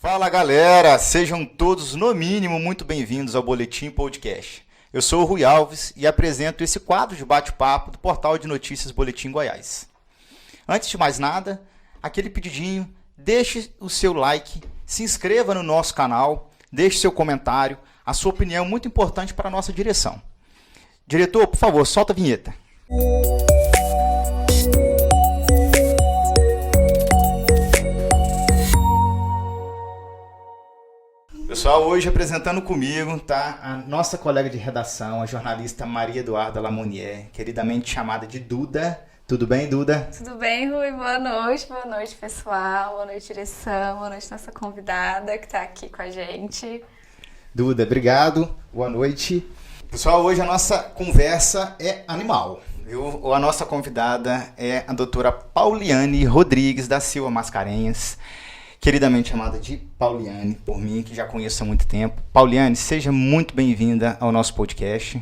Fala galera, sejam todos no mínimo muito bem-vindos ao Boletim Podcast. Eu sou o Rui Alves e apresento esse quadro de bate-papo do portal de notícias Boletim Goiás. Antes de mais nada, aquele pedidinho, deixe o seu like, se inscreva no nosso canal, deixe seu comentário, a sua opinião é muito importante para a nossa direção. Diretor, por favor, solta a vinheta. Pessoal, hoje apresentando comigo tá a nossa colega de redação, a jornalista Maria Eduarda Lamonier, queridamente chamada de Duda. Tudo bem, Duda? Tudo bem, Rui? Boa noite, pessoal, boa noite, direção, boa noite, nossa convidada que está aqui com a gente. Duda, obrigado, boa noite. Pessoal, hoje a nossa conversa é animal. A nossa convidada é a doutora Pauliane Rodrigues da Silva Mascarenhas, queridamente chamada de Pauliane, por mim, que já conheço há muito tempo. Pauliane, seja muito bem-vinda ao nosso podcast.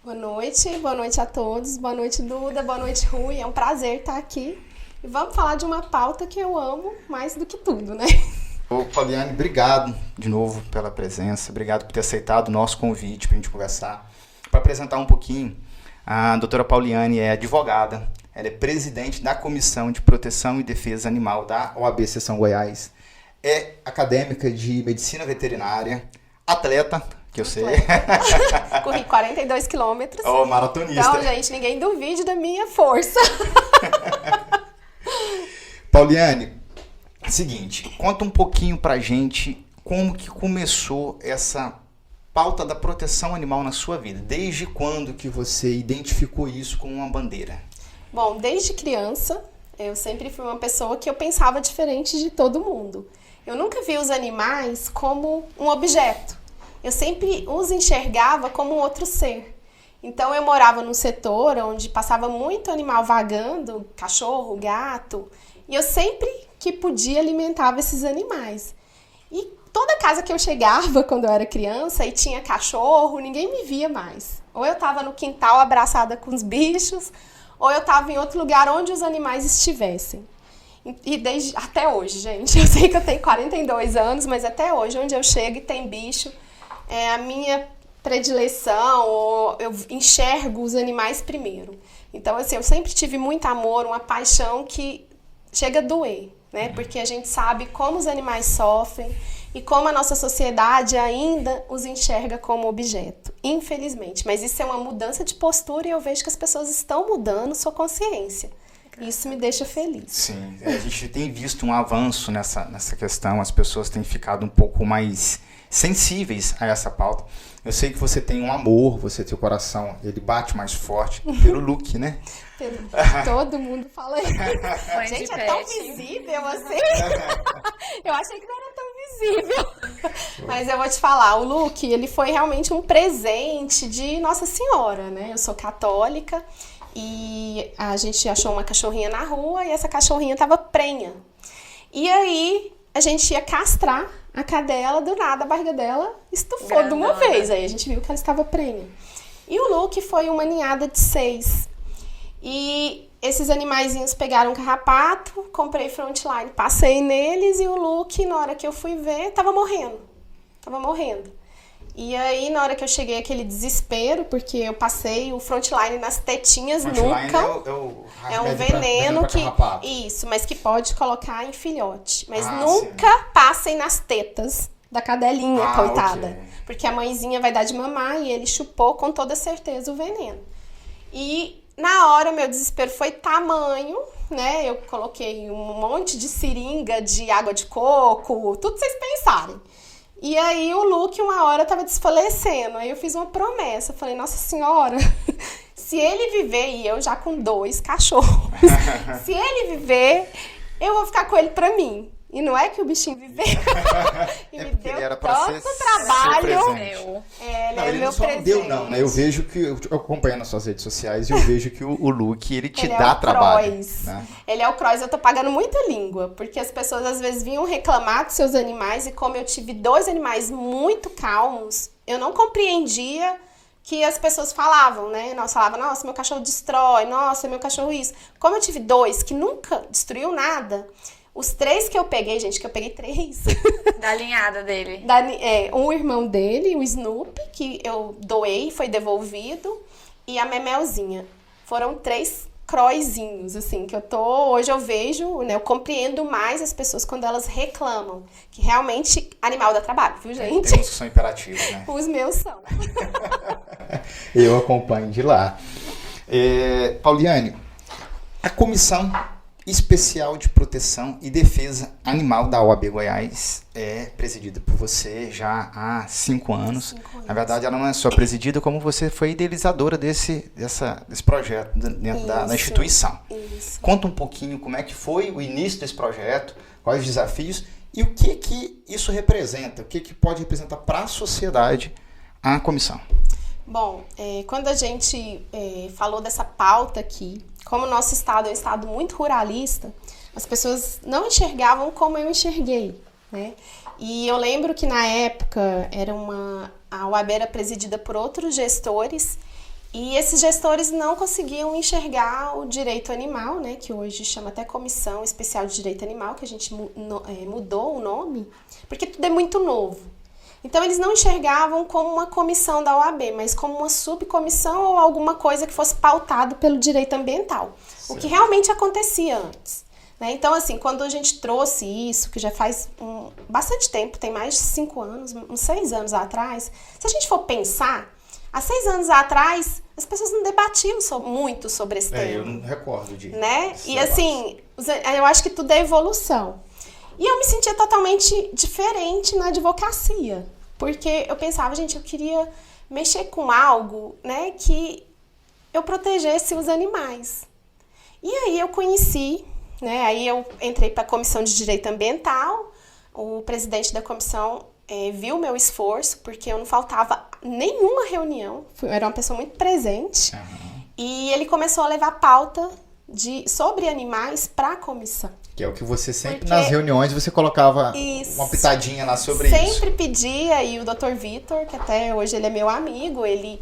Boa noite a todos, boa noite Duda, boa noite Rui, é um prazer estar aqui. E vamos falar de uma pauta que eu amo mais do que tudo, né? Ô, Pauliane, obrigado de novo pela presença, obrigado por ter aceitado o nosso convite para a gente conversar. Para apresentar um pouquinho, a doutora Pauliane é advogada, ela é presidente da Comissão de Proteção e Defesa Animal da OAB Seção Goiás, é acadêmica de medicina veterinária, atleta, que eu sei. Corri 42 quilômetros. Oh, maratonista. Então, gente, ninguém duvide da minha força. Pauliane, seguinte, conta um pouquinho pra gente como que começou essa pauta da proteção animal na sua vida. Desde quando que você identificou isso como uma bandeira? Bom, desde criança, eu sempre fui uma pessoa que eu pensava diferente de todo mundo. Eu nunca vi os animais como um objeto. Eu sempre os enxergava como um outro ser. Então eu morava num setor onde passava muito animal vagando, cachorro, gato, e eu sempre que podia alimentava esses animais. E toda casa que eu chegava quando eu era criança e tinha cachorro, ninguém me via mais. Ou eu estava no quintal abraçada com os bichos, ou eu estava em outro lugar onde os animais estivessem. E desde até hoje, gente, eu sei que eu tenho 42 anos, mas até hoje, onde eu chego e tem bicho, é a minha predileção, ou eu enxergo os animais primeiro. Então, assim, eu sempre tive muito amor, uma paixão que chega a doer, né? Porque a gente sabe como os animais sofrem e como a nossa sociedade ainda os enxerga como objeto, infelizmente. Mas isso é uma mudança de postura e eu vejo que as pessoas estão mudando sua consciência. Isso me deixa feliz. Sim, a gente tem visto um avanço nessa questão, as pessoas têm ficado um pouco mais sensíveis a essa pauta. Eu sei que você tem um amor, você tem o coração, ele bate mais forte pelo look, né? Todo mundo fala isso. Gente, é tão visível assim. Eu achei que não era tão visível. Mas eu vou te falar, o look, ele foi realmente um presente de Nossa Senhora, né? Eu sou católica e a gente achou uma cachorrinha na rua e essa cachorrinha tava prenha. E aí a gente ia castrar a cadela, do nada a barriga dela estufou de uma vez. Aí a gente viu que ela estava prenha. E o look foi uma ninhada de 6. E esses animaizinhos pegaram um carrapato, comprei frontline, passei neles e o Luke, na hora que eu fui ver, tava morrendo. E aí, na hora que eu cheguei, aquele desespero, porque eu passei o frontline nas tetinhas, nunca. É um veneno que... Isso, mas que pode colocar em filhote. Mas nunca passem nas tetas da cadelinha, coitada. Okay. Porque a mãezinha vai dar de mamar e ele chupou com toda certeza o veneno. E na hora, meu desespero foi tamanho, né? Eu coloquei um monte de seringa de água de coco, tudo vocês pensarem. E aí o Luke, uma hora, tava desfalecendo. Aí eu fiz uma promessa. Falei, Nossa Senhora, se ele viver, e eu já com 2 cachorros, se ele viver, eu vou ficar com ele pra mim. E não é que o bichinho viveu e me deu tanto trabalho. Ele não só não deu, não, né? Eu vejo que, eu acompanho nas suas redes sociais e eu vejo que o Luke, ele te dá trabalho. Né? Ele é o Cross, eu tô pagando muita língua, porque as pessoas às vezes vinham reclamar dos seus animais e como eu tive 2 animais muito calmos, eu não compreendia que as pessoas falavam, né? Nós falavam, nossa, meu cachorro destrói, nossa, meu cachorro isso. Como eu tive 2 que nunca destruiu nada, Os 3 que eu peguei, gente, que eu peguei 3. Da alinhada dele. Um irmão dele, o Snoopy, que eu doei, foi devolvido, e a Memelzinha. Foram 3 croizinhos, assim, que hoje eu vejo, né, eu compreendo mais as pessoas quando elas reclamam, que realmente animal dá trabalho, viu, gente? Tem uns que são imperativos, né? Os meus são. Eu acompanho de lá. Pauliane, a Comissão Especial de Proteção e Defesa Animal da OAB Goiás é presidida por você já há 5 anos. Na verdade, ela não é só presidida, como você foi idealizadora desse projeto dentro da instituição. Isso. Conta um pouquinho como é que foi o início desse projeto, quais os desafios e o que isso representa, o que pode representar para a sociedade a comissão. Bom, quando a gente falou dessa pauta aqui, como o nosso estado é um estado muito ruralista, as pessoas não enxergavam como eu enxerguei, né? E eu lembro que na época a UAB era presidida por outros gestores e esses gestores não conseguiam enxergar o direito animal, né? Que hoje chama até Comissão Especial de Direito Animal, que a gente mudou o nome, porque tudo é muito novo. Então, eles não enxergavam como uma comissão da OAB, mas como uma subcomissão ou alguma coisa que fosse pautado pelo direito ambiental. Certo. O que realmente acontecia antes. Né? Então, assim, quando a gente trouxe isso, que já faz bastante tempo, tem mais de 5 anos, uns 6 anos atrás, se a gente for pensar, há 6 anos atrás, as pessoas não debatiam muito sobre esse tema. Eu não recordo disso. Né? E assim, eu acho que tudo é evolução. E eu me sentia totalmente diferente na advocacia, porque eu pensava, gente, eu queria mexer com algo, né, que eu protegesse os animais. E aí eu conheci, né, aí eu entrei para a Comissão de Direito Ambiental, o presidente da comissão viu meu esforço, porque eu não faltava nenhuma reunião, eu era uma pessoa muito presente, e ele começou a levar pauta sobre animais para a comissão. Que é o que você sempre, nas reuniões, você colocava uma pitadinha lá sobre isso. Sempre pedia, e o Dr. Vitor, que até hoje ele é meu amigo, ele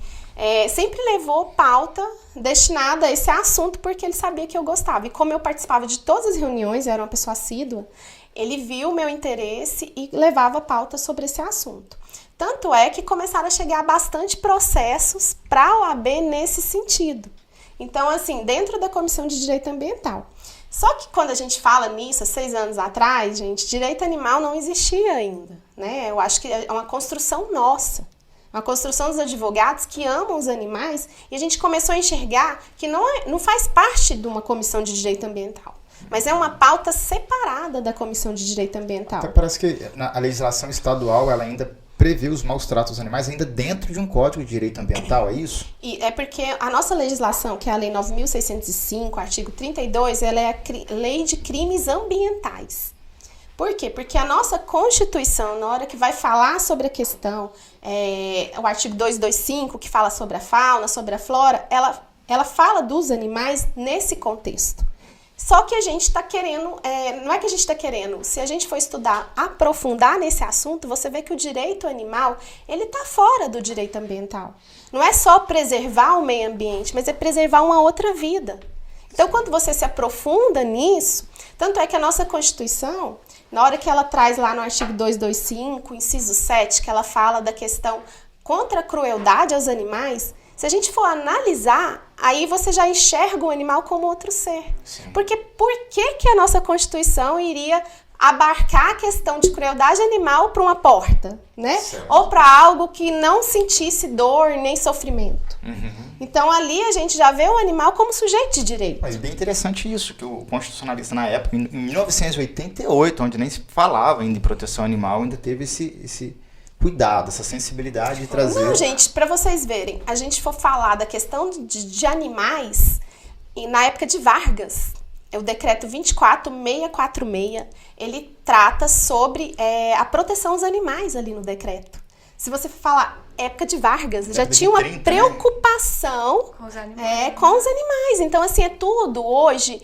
sempre levou pauta destinada a esse assunto, porque ele sabia que eu gostava. E como eu participava de todas as reuniões, eu era uma pessoa assídua, ele viu o meu interesse e levava pauta sobre esse assunto. Tanto é que começaram a chegar bastante processos para a OAB nesse sentido. Então, assim, dentro da Comissão de Direito Ambiental. Só que quando a gente fala nisso, há 6 anos atrás, gente, direito animal não existia ainda, né? Eu acho que é uma construção nossa, uma construção dos advogados que amam os animais, e a gente começou a enxergar que não faz parte de uma comissão de direito ambiental, mas é uma pauta separada da Comissão de Direito Ambiental. Até parece que a legislação estadual, ela ainda prevê os maus tratos aos animais ainda dentro de um Código de Direito Ambiental, é isso? E é porque a nossa legislação, que é a Lei 9.605, artigo 32, ela é a Lei de Crimes Ambientais. Por quê? Porque a nossa Constituição, na hora que vai falar sobre a questão, o artigo 225, que fala sobre a fauna, sobre a flora, ela fala dos animais nesse contexto. Só que a gente está querendo, não é que a gente está querendo, se a gente for estudar, aprofundar nesse assunto, você vê que o direito animal, ele está fora do direito ambiental. Não é só preservar o meio ambiente, mas é preservar uma outra vida. Então, quando você se aprofunda nisso, tanto é que a nossa Constituição, na hora que ela traz lá no artigo 225, inciso 7, que ela fala da questão contra a crueldade aos animais, se a gente for analisar, aí você já enxerga o animal como outro ser. Sim. Porque por que a nossa Constituição iria abarcar a questão de crueldade animal para uma porta, né? Certo. Ou para algo que não sentisse dor nem sofrimento. Então ali a gente já vê o animal como sujeito de direito. Mas bem interessante isso, que o constitucionalista na época, em 1988, onde nem se falava ainda em proteção animal, ainda teve esse cuidado, essa sensibilidade de trazer... Não, gente, para vocês verem, a gente for falar da questão de animais, na época de Vargas, o decreto 24646, ele trata sobre a proteção dos animais ali no decreto. Se você for falar época de Vargas, já tinha uma preocupação com os animais. Então, assim, é tudo. Hoje,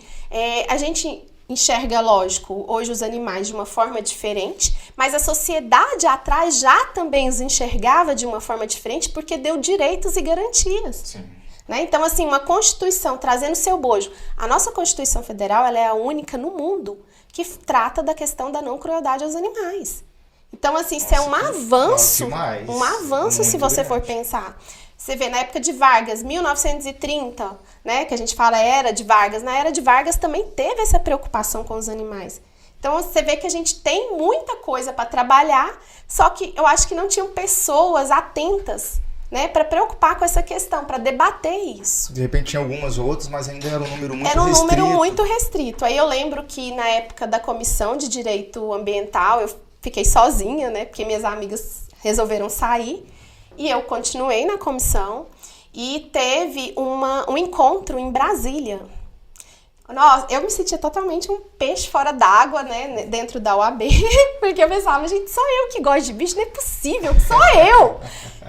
a gente enxerga, lógico, hoje os animais de uma forma diferente, mas a sociedade atrás já também os enxergava de uma forma diferente porque deu direitos e garantias. Sim. Né? Então, assim, uma Constituição trazendo seu bojo. A nossa Constituição Federal, ela é a única no mundo que trata da questão da não crueldade aos animais. Então, assim, isso é um avanço, se você for pensar. Você vê, na época de Vargas, 1930, né, que a gente fala era de Vargas, na era de Vargas também teve essa preocupação com os animais. Então, você vê que a gente tem muita coisa para trabalhar, só que eu acho que não tinham pessoas atentas, né, para preocupar com essa questão, para debater isso. De repente tinha algumas outras, mas ainda era um número muito restrito. Era um número muito restrito. Aí eu lembro que na época da Comissão de Direito Ambiental, eu fiquei sozinha, né, porque minhas amigas resolveram sair, e eu continuei na comissão, e teve um encontro em Brasília. Nossa, eu me sentia totalmente um peixe fora d'água, né, dentro da OAB, porque eu pensava, gente, só eu que gosto de bicho, não é possível, só eu.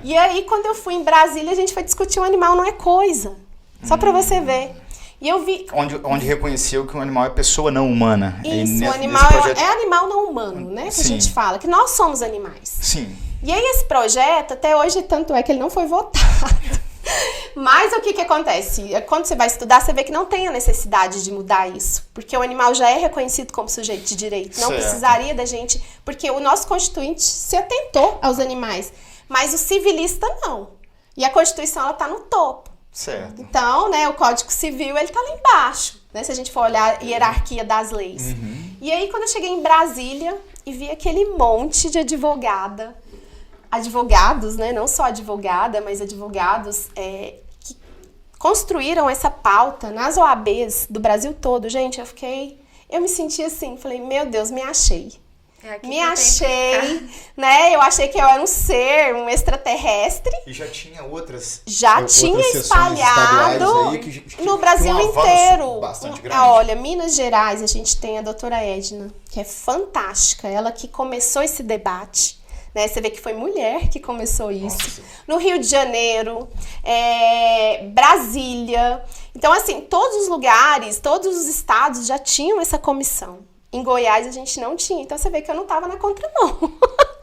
E aí, quando eu fui em Brasília, a gente foi discutir um animal não é coisa, só pra você ver. E eu vi... Onde reconheceu que um animal é pessoa não humana. Isso, o animal é animal não humano, né, que a gente fala, que nós somos animais. Sim. E aí, esse projeto, até hoje, tanto é que ele não foi votado. Mas o que acontece? Quando você vai estudar, você vê que não tem a necessidade de mudar isso. Porque o animal já é reconhecido como sujeito de direito. Não precisaria da gente... Porque o nosso Constituinte se atentou aos animais. Mas o civilista não. E a Constituição, ela tá no topo. Certo. Então, né, o Código Civil, ele tá lá embaixo. Né, se a gente for olhar a hierarquia das leis. Uhum. E aí, quando eu cheguei em Brasília e vi aquele monte de advogados, né, não só advogada, mas advogados que construíram essa pauta nas OABs do Brasil todo. Gente, eu me senti assim, falei, meu Deus, me achei. Me achei, né? Eu achei que eu era um ser, um extraterrestre. E já tinha outras. Já tinha espalhado no Brasil inteiro. Bastante grande. Olha, Minas Gerais, a gente tem a doutora Edna, que é fantástica. Ela que começou esse debate. Né? Você vê que foi mulher que começou isso. Nossa. No Rio de Janeiro, Brasília. Então, assim, todos os lugares, todos os estados já tinham essa comissão. Em Goiás a gente não tinha. Então você vê que eu não tava na contramão.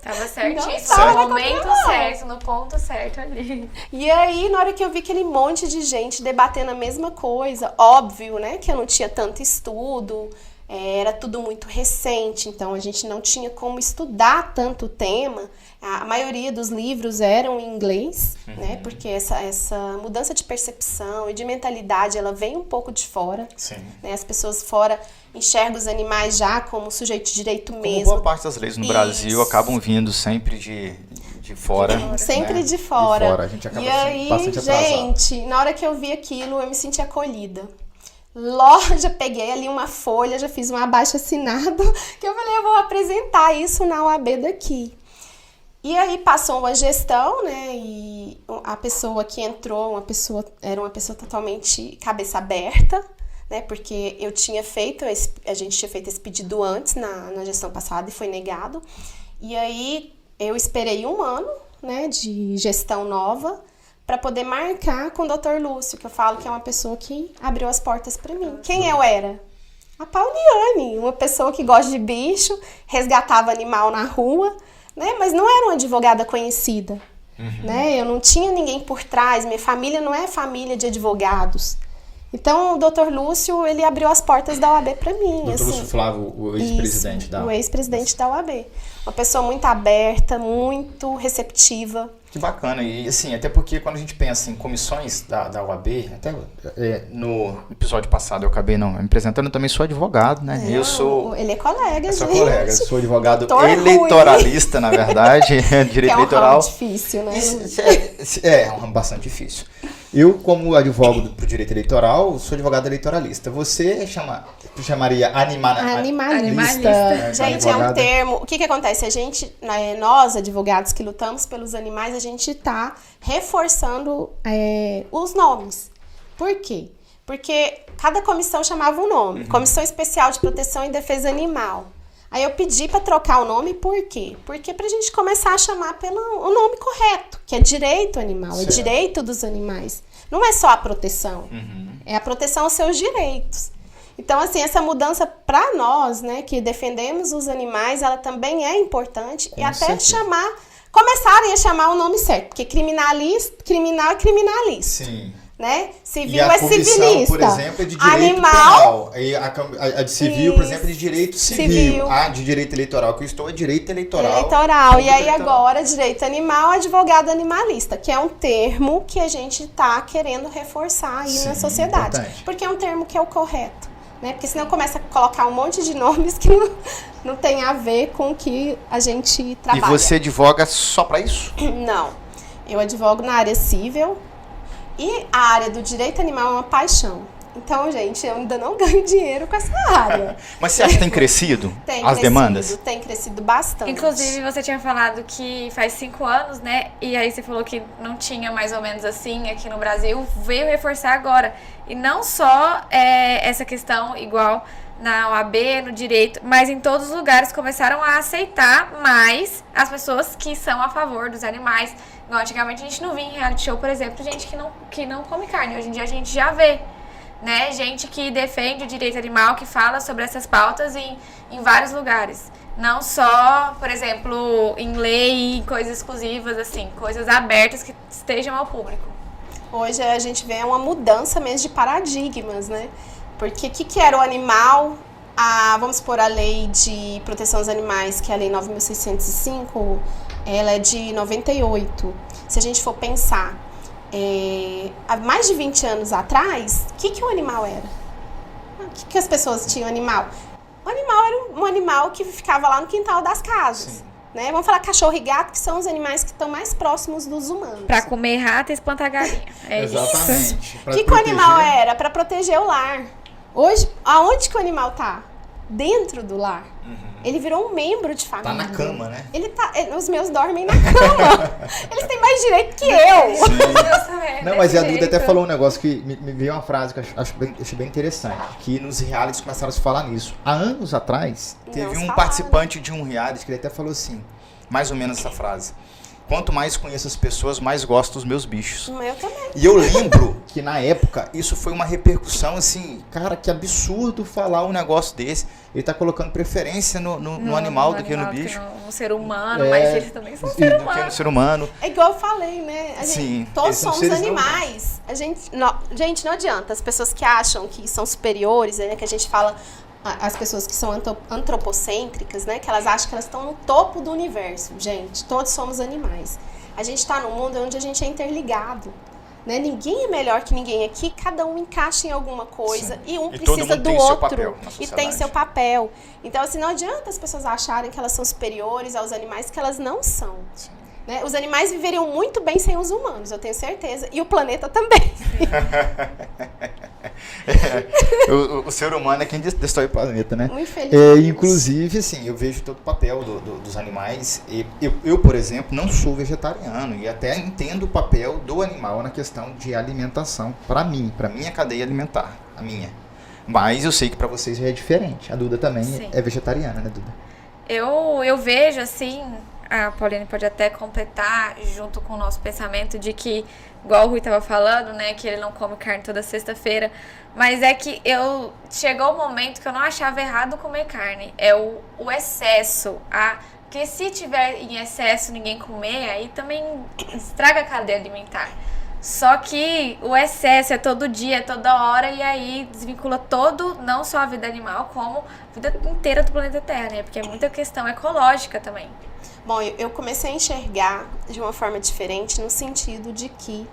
Tava certíssimo. No momento certo, no ponto certo ali. E aí, na hora que eu vi aquele monte de gente debatendo a mesma coisa, óbvio, né, que eu não tinha tanto estudo, era tudo muito recente, então a gente não tinha como estudar tanto o tema. A maioria dos livros eram em inglês, né? Porque essa mudança de percepção e de mentalidade, ela vem um pouco de fora. Sim. Né? As pessoas fora enxergam os animais já como sujeito de direito mesmo. Boa parte das leis no Brasil acabam vindo sempre de fora. Sempre, né? De fora. A gente acaba e aí, bastante atrasado. Gente, na hora que eu vi aquilo, eu me senti acolhida. Já peguei ali uma folha, já fiz um abaixo-assinado, que eu falei, eu vou apresentar isso na OAB daqui. E aí passou uma gestão, né, e a pessoa que entrou, era uma pessoa totalmente cabeça aberta, né, porque a gente tinha feito esse pedido antes, na gestão passada, e foi negado. E aí eu esperei 1 ano, né, de gestão nova, para poder marcar com o Dr. Lúcio, que eu falo que é uma pessoa que abriu as portas para mim. Quem eu era? A Pauliane, uma pessoa que gosta de bicho, resgatava animal na rua, né? Mas não era uma advogada conhecida. Né? Eu não tinha ninguém por trás, minha família não é família de advogados. Então, o Dr. Lúcio, ele abriu as portas da OAB para mim. Dr. Lúcio Flávio, o ex-presidente da OAB. O ex-presidente da OAB. Uma pessoa muito aberta, muito receptiva. Que bacana. E assim, até porque quando a gente pensa em comissões da OAB, até no episódio passado eu acabei me apresentando, eu também sou advogado, né? Ele é colega, eu sou gente. colega, sou advogado eleitoralista, na verdade, direito eleitoral. É difícil, né? Bastante difícil. Eu, como advogo pro direito eleitoral, sou advogado eleitoralista. Você chamaria animalista? Gente, é um termo. O que acontece? Nós, advogados que lutamos pelos animais, a gente tá reforçando os nomes. Por quê? Porque cada comissão chamava um nome. Comissão Especial de Proteção e Defesa Animal. Aí eu pedi para trocar o nome, por quê? Porque pra gente começar a chamar pelo nome correto, que é direito animal, certo. É direito dos animais. Não é só a proteção, é a proteção aos seus direitos. Então, assim, essa mudança para nós, né, que defendemos os animais, ela também é importante. E até começarem a chamar o nome certo, porque criminal é criminalista. Sim. né? Civil E a é comissão, civilista. por exemplo, é de direito Animal, penal. E a de civil, por exemplo, é de direito civil. A de direito eleitoral, que eu estou, é direito eleitoral. eleitoral. E aí eleitoral. agora, direito animal, advogado animalista, que é um termo que a gente tá querendo reforçar aí Sim, na sociedade. importante. Porque é um termo que é o correto, né? Porque senão começa a colocar um monte de nomes que não tem a ver com o que a gente trabalha. E você advoga só para isso? Não. Eu advogo na área civil e a área do direito animal é uma paixão. Então, gente, eu ainda não ganho dinheiro com essa área. Mas você acha que tem crescido Tem as crescido, demandas? Tem crescido bastante. Inclusive, você tinha falado que faz 5 anos, né? E aí você falou que não tinha mais ou menos assim aqui no Brasil. Veio reforçar agora. E não só essa questão igual na OAB, no direito, mas em todos os lugares começaram a aceitar mais as pessoas que são a favor dos animais. Igual antigamente a gente não via em reality show, por exemplo, gente que não come carne. Hoje em dia a gente já vê, né? Gente que defende o direito animal, que fala sobre essas pautas em vários lugares. Não só, por exemplo, em lei, em coisas exclusivas, assim, coisas abertas que estejam ao público. Hoje a gente vê uma mudança mesmo de paradigmas, né? Porque o que era o animal? Vamos supor, a lei de proteção aos animais, que é a lei 9.605, ela é de 98. Se a gente for pensar, há mais de 20 anos atrás, o que o animal era? O que as pessoas tinham animal? O animal era um animal que ficava lá no quintal das casas. Sim. Né? Vamos falar cachorro e gato, que são os animais que estão mais próximos dos humanos. Pra comer rato e espantar galinha. É isso. Exatamente. O que o animal era? Para proteger o lar. Hoje, aonde que o animal tá? Dentro do lar. Ele virou um membro de família. Tá na cama, né? Os meus dormem na cama. Eles têm mais direito que eu. Não, mas a Duda até falou um negócio que me veio uma frase que eu achei bem interessante. Que nos realities começaram a se falar nisso. Há anos atrás, teve um participante de um reality que ele até falou assim, mais ou menos essa frase. Quanto mais conheço as pessoas, mais gosto dos meus bichos. Eu também. E eu lembro que na época isso foi uma repercussão assim, cara, que absurdo falar um negócio desse. Ele tá colocando preferência no animal do que no bicho. No ser humano, mas eles também são ser Do que humano. no ser humano. É igual eu falei, né? Sim, Todos eles são somos seres animais. Gente, não adianta. As pessoas que acham que são superiores, né? Que a gente fala, as pessoas que são antropocêntricas, né? Que elas acham que elas estão no topo do universo. Gente, todos somos animais. A gente está num mundo onde a gente é interligado. Né? Ninguém é melhor que ninguém aqui, cada um encaixa em alguma coisa. Sim. E um precisa do outro. E tem seu papel. Então, assim, não adianta as pessoas acharem que elas são superiores aos animais, que elas não são. Né? Os animais viveriam muito bem sem os humanos, eu tenho certeza. E o planeta também. O ser humano é quem destrói o planeta, né? Infelizmente. Inclusive, assim, eu vejo todo o papel dos animais. Eu, por exemplo, não sou vegetariano e até entendo o papel do animal na questão de alimentação. Para mim, para minha cadeia alimentar, a minha. Mas eu sei que para vocês já é diferente. A Duda também é vegetariana, né, Duda? Eu vejo, assim, a Pauline pode até completar junto com o nosso pensamento de que, igual o Rui estava falando, né, que ele não come carne toda sexta-feira, mas é que chegou o momento que eu não achava errado comer carne, é o excesso, porque se tiver em excesso ninguém comer, aí também estraga a cadeia alimentar. Só que o excesso é todo dia, é toda hora, e aí desvincula não só a vida animal, como a vida inteira do planeta Terra, né? Porque é muita questão ecológica também. Bom, eu comecei a enxergar de uma forma diferente no sentido de que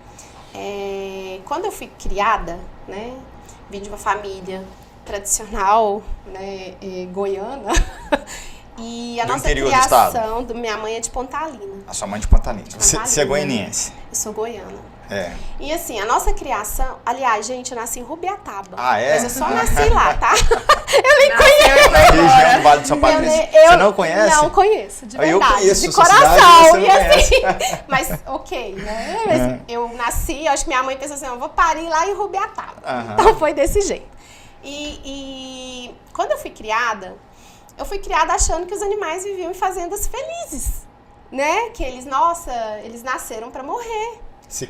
quando eu fui criada, né, vim de uma família tradicional, né, goiana, e a nossa criação, minha mãe é de Pontalina. A sua mãe é de Pontalina. Você é goianiense? Eu sou goiana. É. E assim, a nossa criação... Aliás, gente, eu nasci em Rubiataba. Ah, é? Mas eu só nasci lá, tá? Eu nem conheço. Região do Vale do São Patrício. Você não conhece? Não conheço, de verdade. Eu conheço, de coração. Cidade, e assim, mas ok, né? Mas eu nasci, acho que minha mãe pensou assim, eu vou parir lá em Rubiataba. Então foi desse jeito. E quando eu fui criada achando que os animais viviam em fazendas felizes. Né? Que eles nasceram pra morrer. Você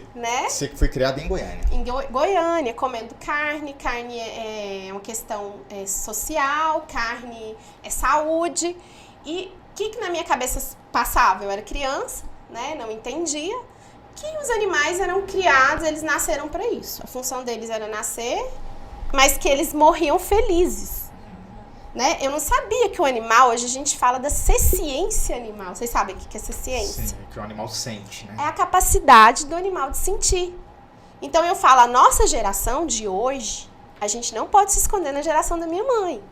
foi criada em Goiânia. Em Goiânia, comendo carne. Carne é uma questão social, carne é saúde. E o que na minha cabeça passava? Eu era criança, né? Não entendia que os animais eram criados, eles nasceram para isso. A função deles era nascer, mas que eles morriam felizes. Né? Eu não sabia que o animal, hoje a gente fala da ciência animal. Vocês sabem o que é ciência? Sim, que o animal sente, né? É a capacidade do animal de sentir. Então eu falo, a nossa geração de hoje, a gente não pode se esconder na geração da minha mãe.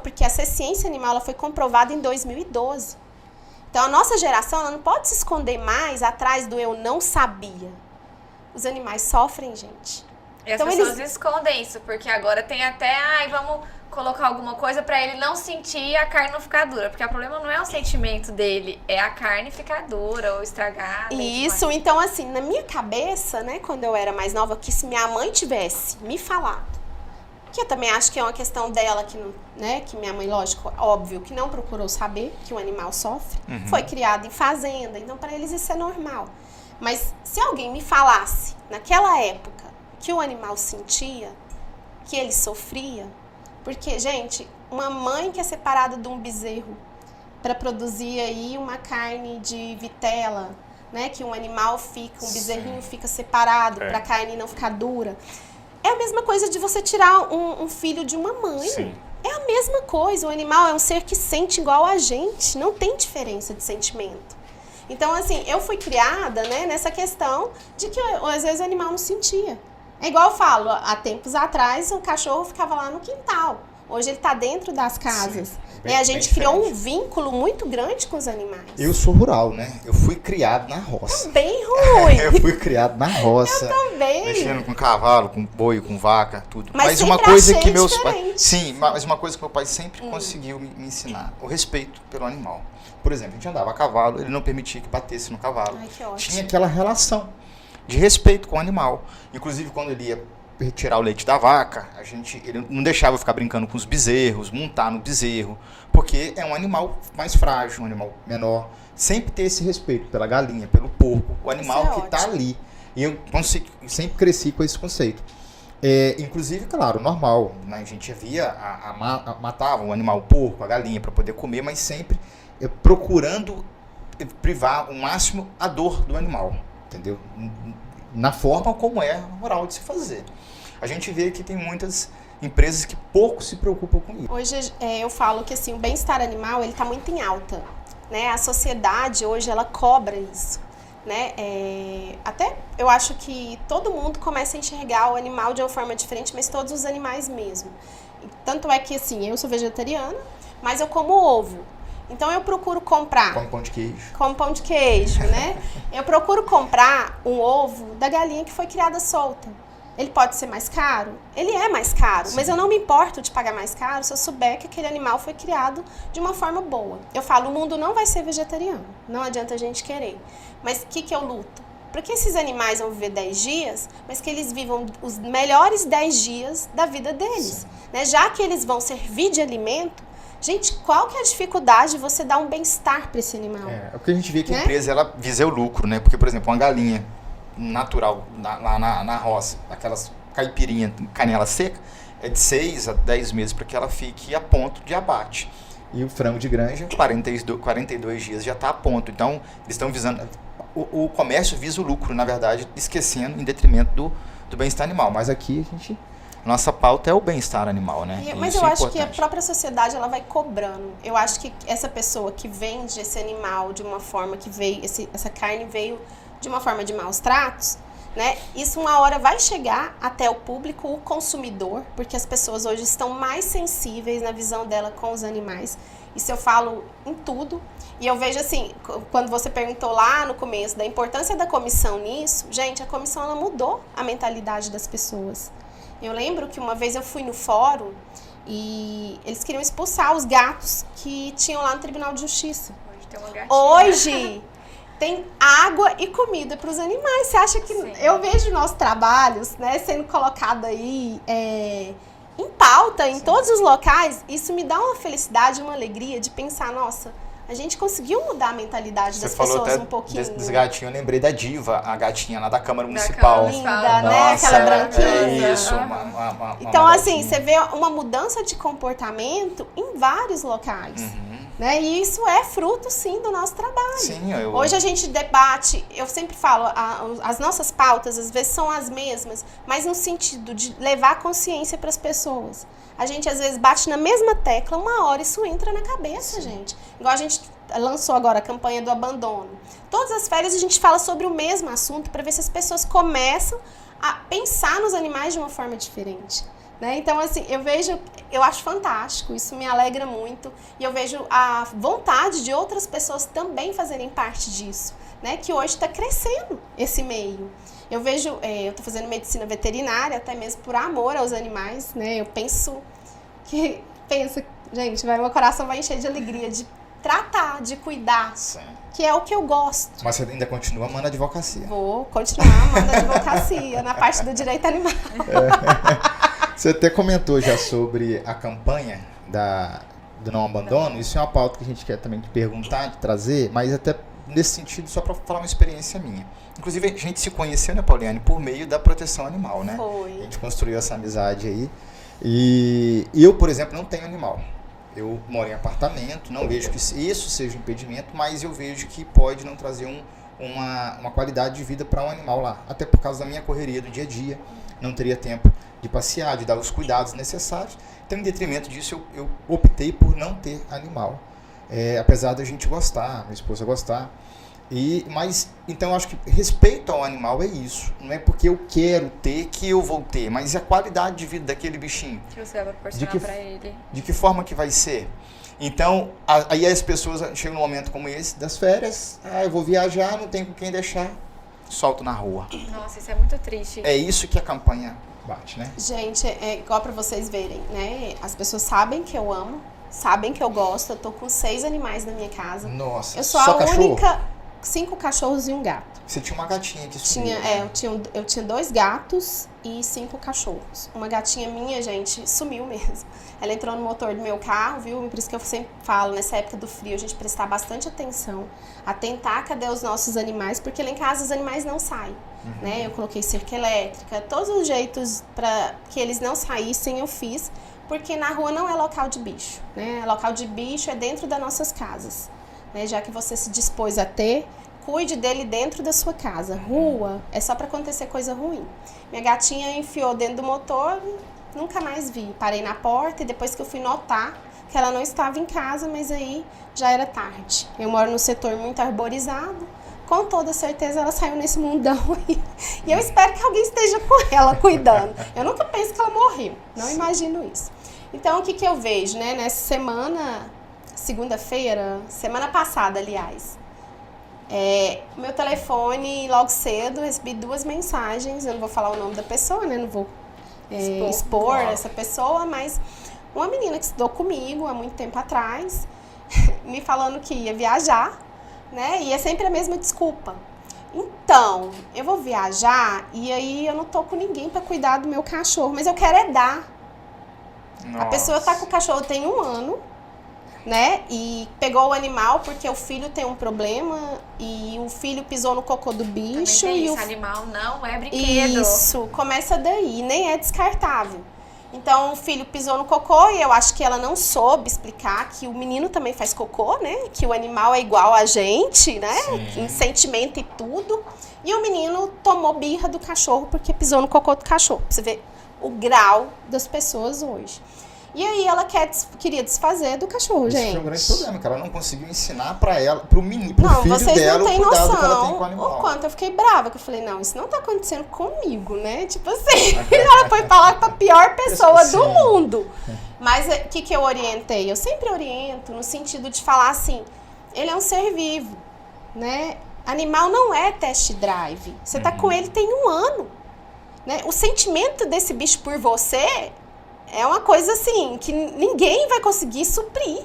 Porque essa ciência animal ela foi comprovada em 2012. Então a nossa geração ela não pode se esconder mais atrás do eu não sabia. Os animais sofrem, gente. E as Então, pessoas escondem isso, porque agora tem até, vamos colocar alguma coisa pra ele não sentir e a carne não ficar dura. Porque o problema não é o sentimento dele, é a carne ficar dura ou estragada. Isso, então assim, na minha cabeça, né, quando eu era mais nova, que se minha mãe tivesse me falado, que eu também acho que é uma questão dela, que, não, né, que minha mãe, lógico, óbvio, que não procurou saber que o animal sofre, foi criado em fazenda, então para eles isso é normal. Mas se alguém me falasse, naquela época, que o animal sentia, que ele sofria, porque, gente, uma mãe que é separada de um bezerro para produzir aí uma carne de vitela, né, que um animal fica, um bezerrinho fica separado para a carne não ficar dura, é a mesma coisa de você tirar um filho de uma mãe. Sim. É a mesma coisa, o animal é um ser que sente igual a gente, não tem diferença de sentimento. Então, assim, eu fui criada, né, nessa questão de que às vezes o animal não sentia. É igual eu falo, há tempos atrás o cachorro ficava lá no quintal. Hoje ele está dentro das casas. Bem, a gente criou um vínculo muito grande com os animais. Eu sou rural, né? Eu fui criado na roça. Bem ruim. Eu fui criado na roça. Eu também. Mexendo com cavalo, com boi, com vaca, tudo. Mas uma sempre coisa achei que meus diferente. pais. Sim, mas uma coisa que meu pai sempre conseguiu me ensinar: o respeito pelo animal. Por exemplo, a gente andava a cavalo, ele não permitia que batesse no cavalo. Ai, que ótimo. Tinha aquela relação de respeito com o animal. Inclusive, quando ele ia retirar o leite da vaca, ele não deixava eu ficar brincando com os bezerros, montar no bezerro, porque é um animal mais frágil, um animal menor. Sempre ter esse respeito pela galinha, pelo porco, o animal que está ali. E eu sempre cresci com esse conceito. Inclusive, claro, normal, né? A gente matava o animal, o porco, a galinha, para poder comer, mas sempre procurando privar o máximo a dor do animal, entendeu? Na forma como é moral de se fazer. A gente vê que tem muitas empresas que pouco se preocupam com isso. Hoje eu falo que assim, o bem-estar animal ele está muito em alta, né? A sociedade hoje ela cobra isso, né? Até eu acho que todo mundo começa a enxergar o animal de uma forma diferente, mas todos os animais mesmo. Tanto é que assim, eu sou vegetariana, mas eu como ovo. Então eu procuro comprar... Como pão de queijo. Como pão de queijo, né? Eu procuro comprar um ovo da galinha que foi criada solta. Ele pode ser mais caro? Ele é mais caro, sim, mas eu não me importo de pagar mais caro se eu souber que aquele animal foi criado de uma forma boa. Eu falo, o mundo não vai ser vegetariano, não adianta a gente querer. Mas o que eu luto? Porque esses animais vão viver 10 dias, mas que eles vivam os melhores 10 dias da vida deles. Né? Já que eles vão servir de alimento, gente, qual que é a dificuldade de você dar um bem-estar para esse animal? É porque a gente vê que a empresa ela visa o lucro, né? Porque, por exemplo, uma galinha natural lá na roça, aquelas caipirinha, canela seca, é de 6 a 10 meses para que ela fique a ponto de abate. E o frango de granja, 42 dias já está a ponto. Então, eles estão visando... O comércio visa o lucro, na verdade, esquecendo em detrimento do bem-estar animal. Mas aqui a gente... Nossa pauta é o bem-estar animal, né? Mas eu acho que a própria sociedade ela vai cobrando. Eu acho que essa pessoa que vende esse animal de uma forma que veio, essa carne veio de uma forma de maus tratos, né? Isso uma hora vai chegar até o público, o consumidor, porque as pessoas hoje estão mais sensíveis na visão dela com os animais. Isso eu falo em tudo. E eu vejo assim, quando você perguntou lá no começo da importância da comissão nisso, gente, a comissão ela mudou a mentalidade das pessoas. Eu lembro que uma vez eu fui no fórum e eles queriam expulsar os gatos que tinham lá no Tribunal de Justiça. Hoje tem uma gatinha. Hoje tem água e comida para os animais. Você acha que... Sim. Eu vejo nossos trabalhos, né, sendo colocado aí em pauta, em todos os locais. Isso me dá uma felicidade, uma alegria de pensar, nossa... A gente conseguiu mudar a mentalidade das pessoas um pouquinho. Desse gatinho, eu lembrei da Diva, a gatinha lá da Câmara Municipal. Linda, né? Aquela branquinha. É isso. Então, assim, você vê uma mudança de comportamento em vários locais. Né? E isso é fruto, sim, do nosso trabalho. Sim, Hoje a gente debate, eu sempre falo, as nossas pautas às vezes são as mesmas, mas no sentido de levar consciência para as pessoas. A gente às vezes bate na mesma tecla, uma hora isso entra na cabeça, gente. Igual a gente lançou agora a campanha do abandono. Todas as férias a gente fala sobre o mesmo assunto para ver se as pessoas começam a pensar nos animais de uma forma diferente. Né? Então, assim, eu acho fantástico, isso me alegra muito e eu vejo a vontade de outras pessoas também fazerem parte disso, né? Que hoje está crescendo esse meio. Eu vejo, eu estou fazendo medicina veterinária até mesmo por amor aos animais, né? Eu penso, gente, meu coração vai encher de alegria de tratar, de cuidar, Sim. Que é o que eu gosto. Mas você ainda continua amando a advocacia. Vou continuar amando a advocacia na parte do direito animal. Você até comentou já sobre a campanha do Não Abandono. Isso é uma pauta que a gente quer também te perguntar, de trazer, mas até nesse sentido, só para falar uma experiência minha. Inclusive, a gente se conheceu, né, Pauliane, por meio da proteção animal, né? Foi. A gente construiu essa amizade aí. E eu, por exemplo, não tenho animal. Eu moro em apartamento, não vejo que isso seja um impedimento, mas eu vejo que pode não trazer uma qualidade de vida para um animal lá. Até por causa da minha correria do dia a dia. Não teria tempo de passear, de dar os cuidados necessários. Então, em detrimento disso, eu optei por não ter animal. Apesar da gente gostar, minha esposa gostar. Mas, então, eu acho que respeito ao animal é isso. Não é porque eu quero ter que eu vou ter, mas é a qualidade de vida daquele bichinho. Que você vai proporcionar para ele. De que forma que vai ser? Então, aí as pessoas chegam num momento como esse, das férias. Eu vou viajar, não tenho com quem deixar. Solto na rua. Nossa, isso é muito triste. É isso que a campanha bate, né? Gente, é igual pra vocês verem, né? As pessoas sabem que eu amo, sabem que eu gosto. Eu tô com 6 animais na minha casa. Nossa, eu sou só a cachorro? única... 5 cachorros e um gato. Você tinha uma gatinha que sumiu, né? Eu tinha 2 gatos e 5 cachorros. Uma gatinha minha, gente, sumiu mesmo. Ela entrou no motor do meu carro, viu? Por isso que eu sempre falo, nessa época do frio, a gente prestar bastante atenção, atentar cadê os nossos animais, porque lá em casa os animais não saem. Né? Eu coloquei cerca elétrica, todos os jeitos para que eles não saíssem eu fiz, porque na rua não é local de bicho. Né? Local de bicho é dentro das nossas casas. Né? Já que você se dispôs a ter, cuide dele dentro da sua casa. Rua é só para acontecer coisa ruim. Minha gatinha enfiou dentro do motor, nunca mais vi. Parei na porta e depois que eu fui notar que ela não estava em casa, mas aí já era tarde. Eu moro num setor muito arborizado, com toda certeza ela saiu nesse mundão aí. E eu espero que alguém esteja com ela cuidando. Eu nunca penso que ela morreu, não imagino isso. Então o que eu vejo, né? Nessa semana, segunda-feira, semana passada, aliás, meu telefone, logo cedo, recebi 2 mensagens. Eu não vou falar o nome da pessoa, né? Não vou expor essa pessoa, mas uma menina que estudou comigo há muito tempo atrás, me falando que ia viajar, né? E é sempre a mesma desculpa. Então, eu vou viajar e aí eu não tô com ninguém para cuidar do meu cachorro, mas eu quero dar. Nossa. A pessoa tá com o cachorro tem 1 ano, né? E pegou o animal porque o filho tem um problema e o filho pisou no cocô do bicho. Também tem e isso, animal não é brinquedo. Isso, começa daí, nem é descartável. Então o filho pisou no cocô e eu acho que ela não soube explicar que o menino também faz cocô, né? Que o animal é igual a gente, né? Em sentimento e tudo. E o menino tomou birra do cachorro porque pisou no cocô do cachorro. Pra você ver o grau das pessoas hoje. E aí ela queria desfazer do cachorro, gente. Isso foi um grande problema, que ela não conseguiu ensinar pra ela, pro filho dela, o cuidado que ela tem com o animal. O quanto eu fiquei brava, que eu falei, não, isso não tá acontecendo comigo, né? Tipo assim, ela foi falar com a pior pessoa do mundo. Mas o que eu orientei? Eu sempre oriento no sentido de falar assim, ele é um ser vivo, né? Animal não é test drive. Você tá com ele tem 1 ano. Né? O sentimento desse bicho por você é uma coisa assim, que ninguém vai conseguir suprir.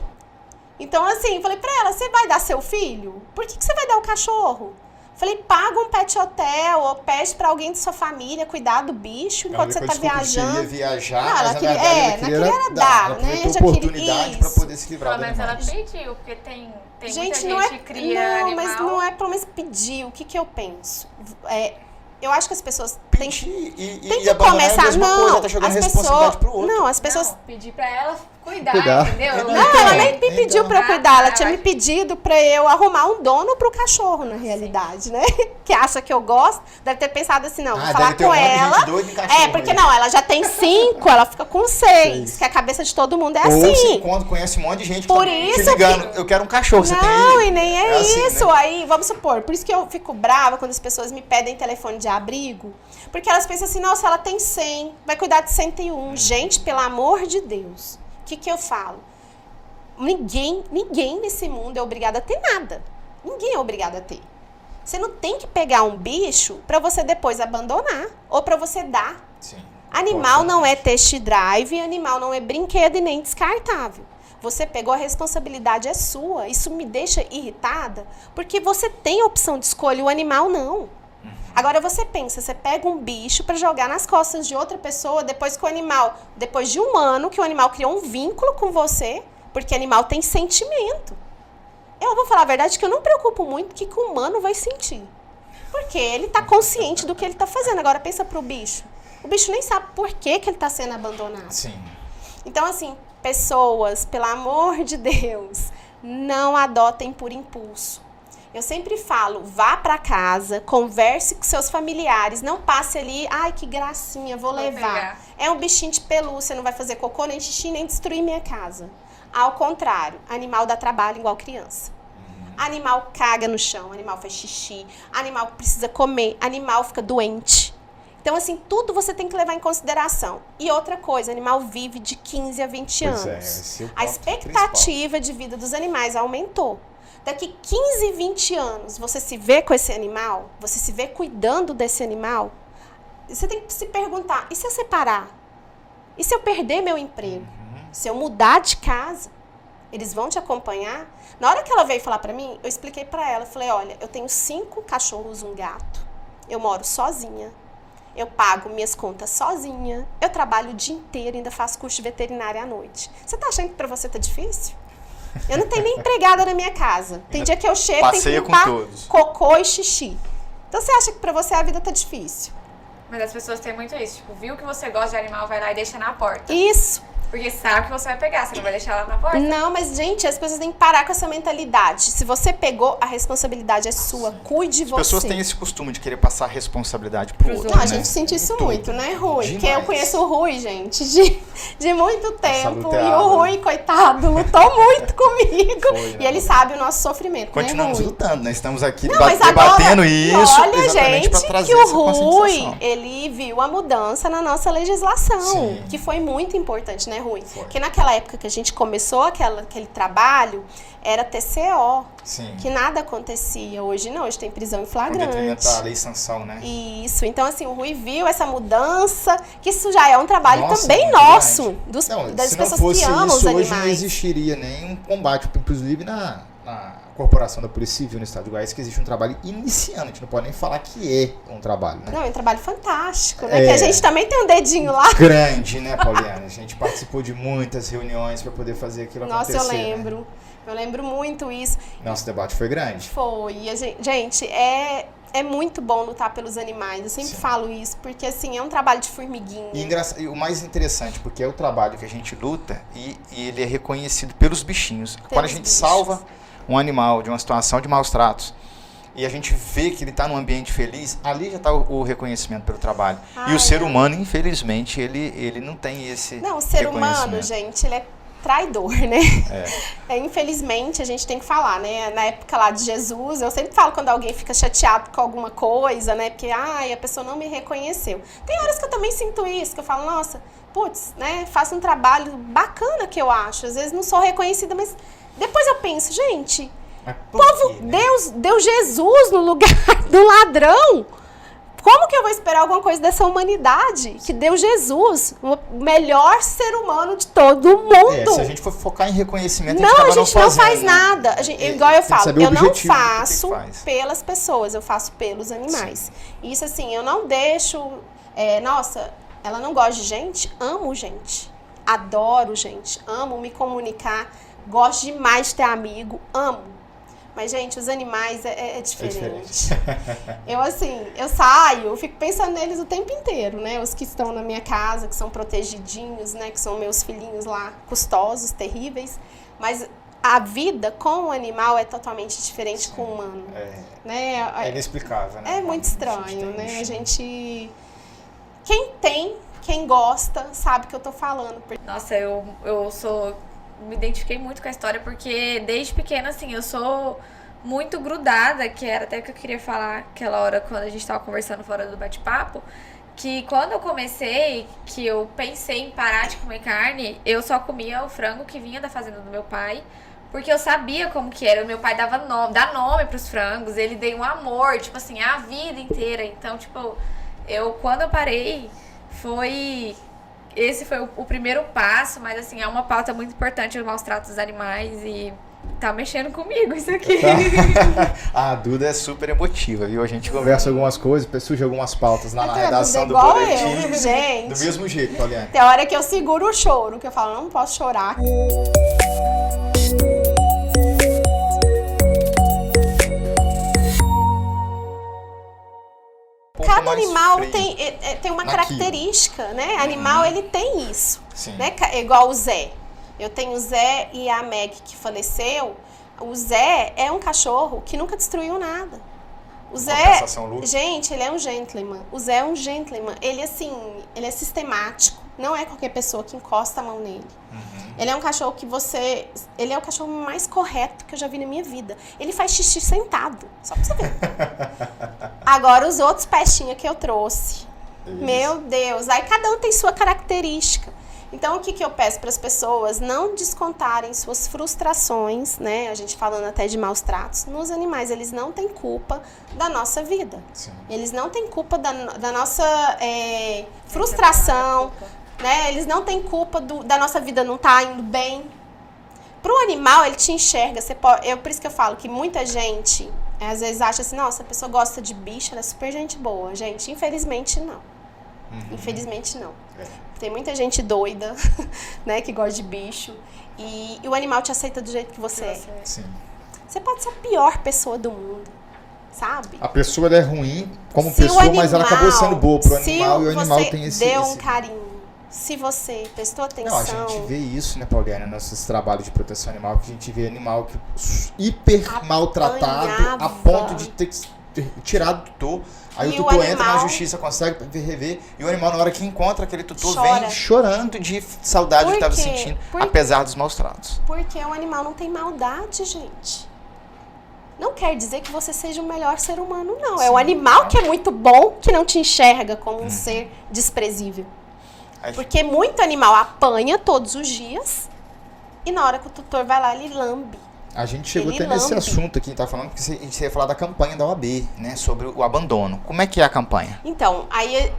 Então, assim, eu falei pra ela, você vai dar seu filho? Por que você vai dar o cachorro? Falei, paga um pet hotel ou pede pra alguém de sua família cuidar do bicho enquanto você tá viajando. Ela ia viajar, não, mas ela na queria, verdade ela queria dar, ela né? queria ter Já oportunidade pra poder se livrar do Mas ela animal. pediu, porque tem gente, muita não gente que cria não, animal. mas não é pelo menos pedir. O que eu penso? Eu acho que as pessoas tem que e começar. A mesma não, coisa, ela tá jogando responsabilidade pro outro. Não, as pessoas. Não, pedir pra ela cuidar, Cuidar. entendeu? Não, ela nem me Então. pediu pra eu cuidar, ela tinha me pedido pra eu arrumar um dono pro cachorro, na realidade, né? Que acha que eu gosto, deve ter pensado assim, não, vou falar deve ter com um monte de ela. gente doida em cachorro Porque aí. não, ela já tem 5, ela fica com 6, que a cabeça de todo mundo é Ou você assim. encontra, conhece um monte de gente que Por tá te isso ligando, eu quero um cachorro, você tem Não, ele? e nem é assim, isso. né? Aí, vamos supor, por isso que eu fico brava quando as pessoas me pedem telefone de abrigo, porque elas pensam assim, nossa, ela tem 100, vai cuidar de 101. Gente, pelo amor de Deus, o que eu falo? Ninguém nesse mundo é obrigado a ter nada. Ninguém é obrigado a ter. Você não tem que pegar um bicho pra você depois abandonar ou pra você dar. Sim. Animal não é test drive, animal não é brinquedo e nem descartável. Você pegou, a responsabilidade é sua. Isso me deixa irritada, porque você tem a opção de escolha, o animal não. Agora você pensa, você pega um bicho pra jogar nas costas de outra pessoa, depois que o animal, depois de um ano que o animal criou um vínculo com você, porque animal tem sentimento. Eu vou falar a verdade que eu não me preocupo muito com o que o humano vai sentir. Porque ele tá consciente do que ele tá fazendo. Agora pensa pro bicho. O bicho nem sabe por que ele tá sendo abandonado. Sim. Então, assim, pessoas, pelo amor de Deus, não adotem por impulso. Eu sempre falo, vá pra casa, converse com seus familiares, não passe ali, ai, que gracinha, vou levar. pegar. É um bichinho de pelúcia, não vai fazer cocô, nem xixi, nem destruir minha casa. Ao contrário, animal dá trabalho igual criança. Animal caga no chão, animal faz xixi, animal precisa comer, animal fica doente. Então, assim, tudo você tem que levar em consideração. E outra coisa, animal vive de 15 a 20 Pois é, anos. esse é o A ponto expectativa de vida dos animais aumentou. Daqui 15, 20 anos, você se vê com esse animal, você se vê cuidando desse animal, você tem que se perguntar, e se eu separar? E se eu perder meu emprego? Se eu mudar de casa? Eles vão te acompanhar? Na hora que ela veio falar pra mim, eu expliquei pra ela, eu falei, olha, eu tenho 5 cachorros, um gato, eu moro sozinha, eu pago minhas contas sozinha, eu trabalho o dia inteiro, ainda faço curso de veterinária à noite. Você tá achando que pra você tá difícil? Eu não tenho nem empregada na minha casa. Tem dia que eu chego, tem que Passeia com limpar todos. cocô e xixi. Então você acha que pra você a vida tá difícil? Mas as pessoas têm muito isso. Tipo, viu que você gosta de animal, vai lá e deixa na porta. Isso. Porque sabe que você vai pegar, você não vai deixar lá na porta. Não, mas, gente, as pessoas têm que parar com essa mentalidade. Se você pegou, a responsabilidade é sua. Cuide de As você. pessoas têm esse costume de querer passar a responsabilidade pro outro, Não, a né? gente sente isso Tudo. muito, né, Rui? Demais. Porque eu conheço o Rui, gente, de muito tempo. luta é E o árdua. Rui, coitado, lutou muito comigo. Foi, E ele sabe o nosso sofrimento, Continuamos né, Rui? lutando, né? Estamos aqui Não, mas debatendo agora, isso olha, exatamente gente, para trazer que o essa Rui, conscientização. ele viu a mudança na nossa legislação, Sim. que foi muito importante, né, Rui? Foi. Porque naquela época que a gente começou aquele trabalho, era TCO, Sim. que nada acontecia. Hoje não, hoje tem prisão em Com flagrante. detrimento à lei e sanção, né? Isso, então assim, o Rui viu essa mudança, que isso já é um trabalho Nossa, também muito nosso, grande. Não, das se não pessoas fosse que amam os isso, hoje não animais. existiria nenhum combate, inclusive na corporação da Polícia Civil no estado de Goiás, que existe um trabalho iniciando, a gente não pode nem falar que é um trabalho, né? Não, é um trabalho fantástico, né? É. Que a gente também tem um dedinho lá. Grande, né, Pauliana? A gente participou de muitas reuniões para poder fazer aquilo Nossa, acontecer. eu lembro. Né? Eu lembro muito isso. Nosso debate foi grande. Foi. E gente, é muito bom lutar pelos animais. Eu sempre Sim. falo isso, porque assim, é um trabalho de formiguinha. E o mais interessante, porque é o trabalho que a gente luta e ele é reconhecido pelos bichinhos. Quando a gente bichos. salva um animal de uma situação de maus tratos e a gente vê que ele está num ambiente feliz, ali já está o reconhecimento pelo trabalho. E Ai, o ser não. humano, infelizmente, ele não tem esse Não, o ser humano, reconhecimento. gente, ele é traidor, né? Infelizmente, a gente tem que falar, né? Na época lá de Jesus, eu sempre falo quando alguém fica chateado com alguma coisa, né? Porque, a pessoa não me reconheceu. Tem horas que eu também sinto isso, que eu falo, nossa, putz, né? Faço um trabalho bacana que eu acho. Às vezes não sou reconhecida, mas depois eu penso, gente, Mas por povo, quê, né? Deus deu Jesus no lugar do ladrão. Como que eu vou esperar alguma coisa dessa humanidade? Que deu Jesus, o melhor ser humano de todo o mundo. Se a gente for focar em reconhecimento, Não, acaba a gente não fazendo, faz né? nada. Igual eu tem que falo, saber o eu não objetivo do que faço faz. pelas pessoas, eu faço pelos animais. Isso assim, eu não deixo... nossa, ela não gosta de gente? Amo gente. Adoro gente. Amo me comunicar. Gosto demais de ter amigo. Amo. Mas, gente, os animais é diferente. Eu saio, eu fico pensando neles o tempo inteiro, né? Os que estão na minha casa, que são protegidinhos, né? Que são meus filhinhos lá, custosos, terríveis. Mas a vida com o animal é totalmente diferente com o humano. Né? É inexplicável, né? É muito estranho, né? A gente... Quem gosta, sabe o que eu tô falando. Nossa, eu me identifiquei muito com a história, porque desde pequena, assim, eu sou muito grudada, que era até o que eu queria falar aquela hora quando a gente tava conversando fora do bate-papo, que quando eu comecei, que eu pensei em parar de comer carne, eu só comia o frango que vinha da fazenda do meu pai, porque eu sabia como que era. O meu pai dá nome pros frangos, ele deu um amor, tipo assim, a vida inteira. Então, tipo, quando eu parei, esse foi o primeiro passo, mas assim, é uma pauta muito importante, os maus tratos dos animais, e tá mexendo comigo isso aqui. A Duda é super emotiva, viu? A gente Conversa algumas coisas, surge algumas pautas lá na redação do igual boletim. eu, gente. Do mesmo jeito, Pauliane. Tem hora que eu seguro o choro, que eu falo, não posso chorar. Cada animal tem uma característica, né? Animal, ele tem isso. Sim. Né? Igual o Zé. Eu tenho o Zé e a Meg, que faleceu. O Zé é um cachorro que nunca destruiu nada. O Zé, gente, ele é um gentleman. O Zé é um gentleman. Ele, assim, ele é sistemático. Não é qualquer pessoa que encosta a mão nele. Ele é um cachorro ele é o cachorro mais correto que eu já vi na minha vida. Ele faz xixi sentado, só pra você ver. Agora, os outros pestinhos que eu trouxe. Meu Deus. Aí, cada um tem sua característica. Então, o que eu peço para as pessoas? Não descontarem suas frustrações, né? A gente falando até de maus tratos, nos animais. Eles não têm culpa da nossa vida. Sim. Eles não têm culpa da nossa frustração, né? Eles não têm culpa da nossa vida não estar indo bem. Pro animal, ele te enxerga. Por isso que eu falo que muita gente, às vezes, acha assim, nossa, a pessoa gosta de bicho, ela é super gente boa. Gente, infelizmente, não. Infelizmente, não. Tem muita gente doida, né, que gosta de bicho. E o animal te aceita do jeito que você é. Sim. Você pode ser a pior pessoa do mundo, sabe? A pessoa ela é ruim como pessoa, mas ela acabou sendo boa pro animal, e o animal tem esse... deu um carinho, se você prestou atenção... Não, a gente vê isso, né, Pauliane, nos trabalhos de proteção animal, que a gente vê animal hiper maltratado, a ponto de ter tirado do tutor. Aí o tutor entra na justiça, consegue rever, e o animal, na hora que encontra aquele tutor, vem chorando de saudade do que estava sentindo, apesar dos maus tratos. Porque o animal não tem maldade, gente. Não quer dizer que você seja o melhor ser humano, não. Sim, é o animal que é muito bom, que não te enxerga como um ser desprezível. Porque muito animal apanha todos os dias, e na hora que o tutor vai lá, ele lambe. A gente chegou até nesse assunto aqui, tá falando que a gente ia falar da campanha da OAB, né, sobre o abandono. Como é que é a campanha? Então, aí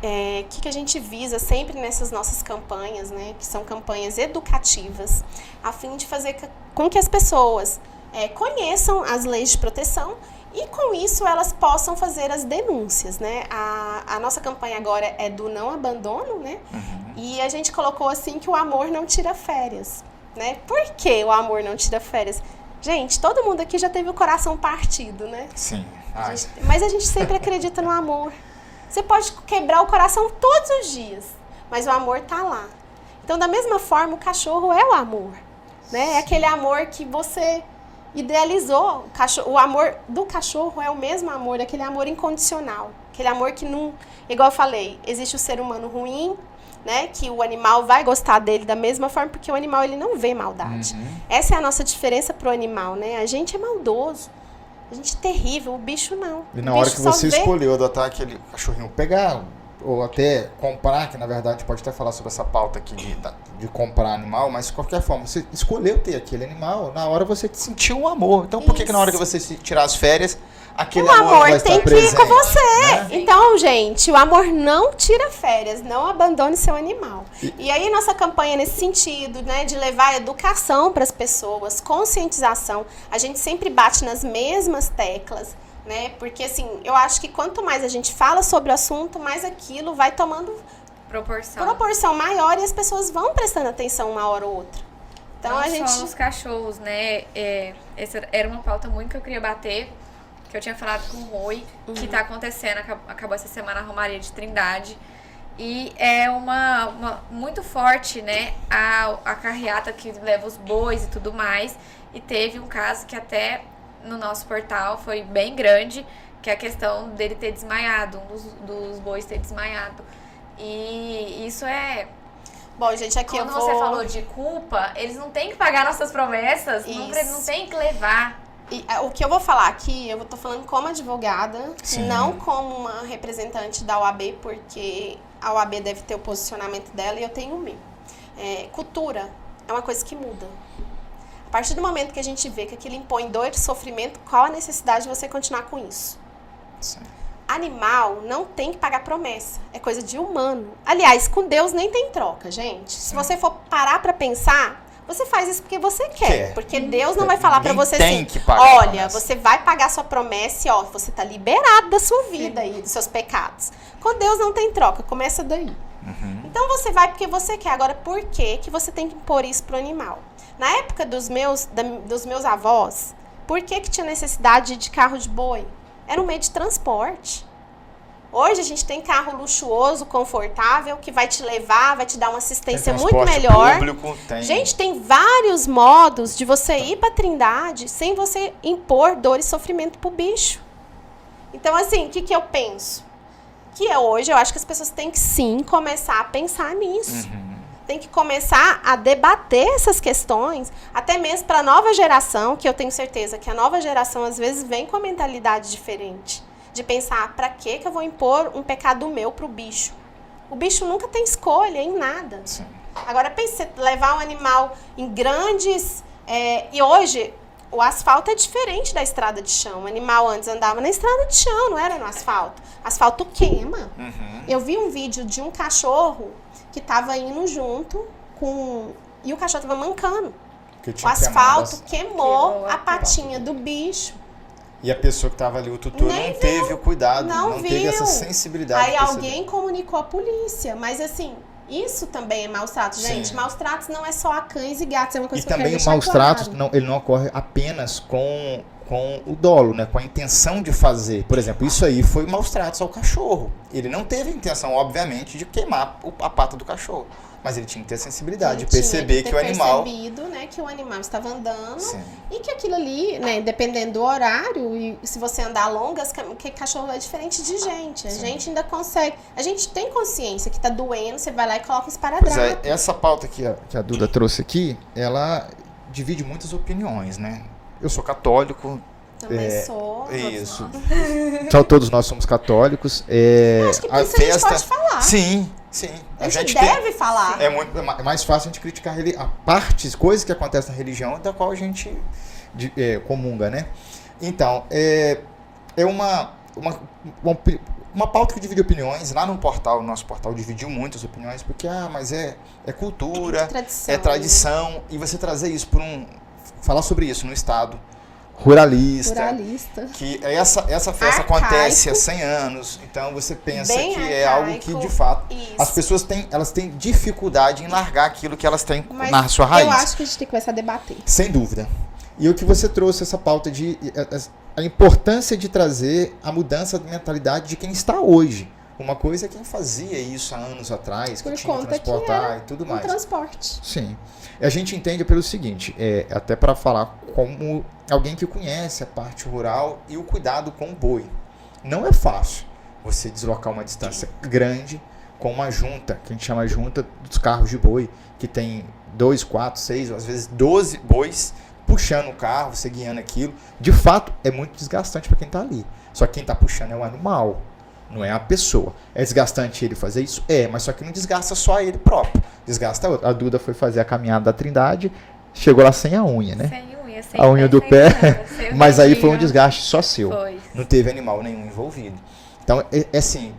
que a gente visa sempre nessas nossas campanhas, né, que são campanhas educativas, a fim de fazer com que as pessoas conheçam as leis de proteção e com isso elas possam fazer as denúncias, né? A nossa campanha agora é do não abandono, né? E a gente colocou assim que o amor não tira férias, né? Por que o amor não tira férias? Gente, todo mundo aqui já teve o coração partido, né? Sim. Mas a gente sempre acredita no amor. Você pode quebrar o coração todos os dias, mas o amor tá lá. Então, da mesma forma, o cachorro é o amor, né? É aquele amor que você idealizou. O amor do cachorro é o mesmo amor, aquele amor incondicional. Aquele amor que não... Igual eu falei, existe o ser humano ruim, né, que o animal vai gostar dele da mesma forma, porque o animal ele não vê maldade. Essa é a nossa diferença pro animal, né? A gente é maldoso, a gente é terrível, o bicho não. E na hora que você escolheu adotar aquele cachorrinho, pegar ou até comprar, que na verdade a gente pode até falar sobre essa pauta aqui de comprar animal, mas de qualquer forma, você escolheu ter aquele animal, na hora você sentiu um amor. Então por que na hora que você tirar as férias, aquele amor vai estar presente, tem que ir com você. Né? Então, gente, o amor não tira férias, não abandone seu animal. E aí, nossa campanha nesse sentido, né, de levar educação para as pessoas, conscientização, a gente sempre bate nas mesmas teclas, né, porque assim, eu acho que quanto mais a gente fala sobre o assunto, mais aquilo vai tomando proporção maior e as pessoas vão prestando atenção uma hora ou outra. Então não a gente... só os cachorros, né? Essa era uma pauta muito que eu queria bater, que eu tinha falado com o Rui, que tá acontecendo, acabou essa semana a Romaria de Trindade. E é uma muito forte, né? A carreata que leva os bois e tudo mais. E teve um caso que até no nosso portal foi bem grande, que é a questão dele ter desmaiado, dos bois ter desmaiado. E isso é... Bom, gente, aqui Quando você falou de culpa, eles não têm que pagar nossas promessas, não tem que levar. E o que eu vou falar aqui, eu tô falando como advogada, não como uma representante da OAB, porque a OAB deve ter o posicionamento dela e eu tenho o meu. Cultura é uma coisa que muda. A partir do momento que a gente vê que aquilo impõe dor e sofrimento, qual a necessidade de você continuar com isso? Sim. Animal não tem que pagar promessa. É coisa de humano. Aliás, com Deus nem tem troca, gente. Se você for parar pra pensar, você faz isso porque você quer. Porque Deus não vai falar pra você assim, olha, você vai pagar sua promessa e ó, você tá liberado da sua vida e dos seus pecados. Com Deus não tem troca, começa daí. Então você vai porque você quer. Agora, por que você tem que impor isso pro animal? Na época dos meus avós, por que tinha necessidade de carro de boi? Era um meio de transporte. Hoje a gente tem carro luxuoso, confortável, que vai te levar, vai te dar uma assistência muito melhor. Público, Gente, tem vários modos de você ir para Trindade sem você impor dor e sofrimento pro bicho. Então, assim, o que eu penso? Que hoje eu acho que as pessoas têm que sim começar a pensar nisso. Tem que começar a debater essas questões, até mesmo para a nova geração, que eu tenho certeza que a nova geração às vezes vem com a mentalidade diferente. De pensar, para que eu vou impor um pecado meu pro bicho? O bicho nunca tem escolha em nada. Sim. Agora, pense, levar um animal em grandes... e hoje, o asfalto é diferente da estrada de chão. O animal antes andava na estrada de chão, não era no asfalto. Asfalto queima. Eu vi um vídeo de um cachorro que estava indo junto com... E o cachorro estava mancando. O asfalto queimou a patinha do bicho. E a pessoa que estava ali, o tutor, não teve o cuidado, não teve essa sensibilidade. Aí alguém comunicou à polícia. Mas assim, isso também é maus tratos. Gente, maus tratos não é só a cães e gatos, é uma coisa que eu quero deixar claro. E também maus tratos, ele não ocorre apenas com o dolo, né? Com a intenção de fazer. Por exemplo, isso aí foi maus tratos ao cachorro. Ele não teve a intenção, obviamente, de queimar a pata do cachorro. Mas ele tinha que ter sensibilidade, de perceber que o animal... percebido, né, que o animal estava andando. Sim. E que aquilo ali, né, dependendo do horário, e se você andar longas, que cachorro é diferente de gente. A gente ainda consegue... A gente tem consciência que tá doendo, você vai lá e coloca um esparadrapo. Essa pauta que a Duda trouxe aqui, ela divide muitas opiniões, né? Eu sou católico. Também sou. Isso. Então, todos nós somos católicos. Acho que a gente pode falar. Sim. A gente deve falar. É mais fácil a gente criticar coisas que acontecem na religião da qual a gente comunga, né? Então, é uma pauta que divide opiniões. Lá no nosso portal dividiu muitas opiniões, porque, mas é cultura, é tradição. E você trazer isso falar sobre isso no Estado ruralista. Que essa festa acontece há 100 anos. Então você pensa que é algo que, de fato, as pessoas têm dificuldade em largar aquilo que elas têm na sua raiz. Eu acho que a gente tem que começar a debater. Sem dúvida. E o que você trouxe, essa pauta de a importância de trazer a mudança de mentalidade de quem está hoje. Uma coisa é quem fazia isso há anos atrás, que tinha que transportar e tudo mais. Transporte. Sim. A gente entende pelo seguinte, até para falar como alguém que conhece a parte rural e o cuidado com o boi. Não é fácil você deslocar uma distância grande com uma junta, que a gente chama de junta dos carros de boi, que tem 2, 4, 6, às vezes 12 bois puxando o carro, você guiando aquilo. De fato, é muito desgastante para quem está ali. Só que quem está puxando é o animal. Não é a pessoa. É desgastante ele fazer isso? Mas só que não desgasta só ele próprio. Desgasta a outra. A Duda foi fazer a caminhada da Trindade, chegou lá sem a unha, né? Sem unha, sem a unha do pé. Mas aí foi um desgaste só seu. Não teve animal nenhum envolvido. Então, assim,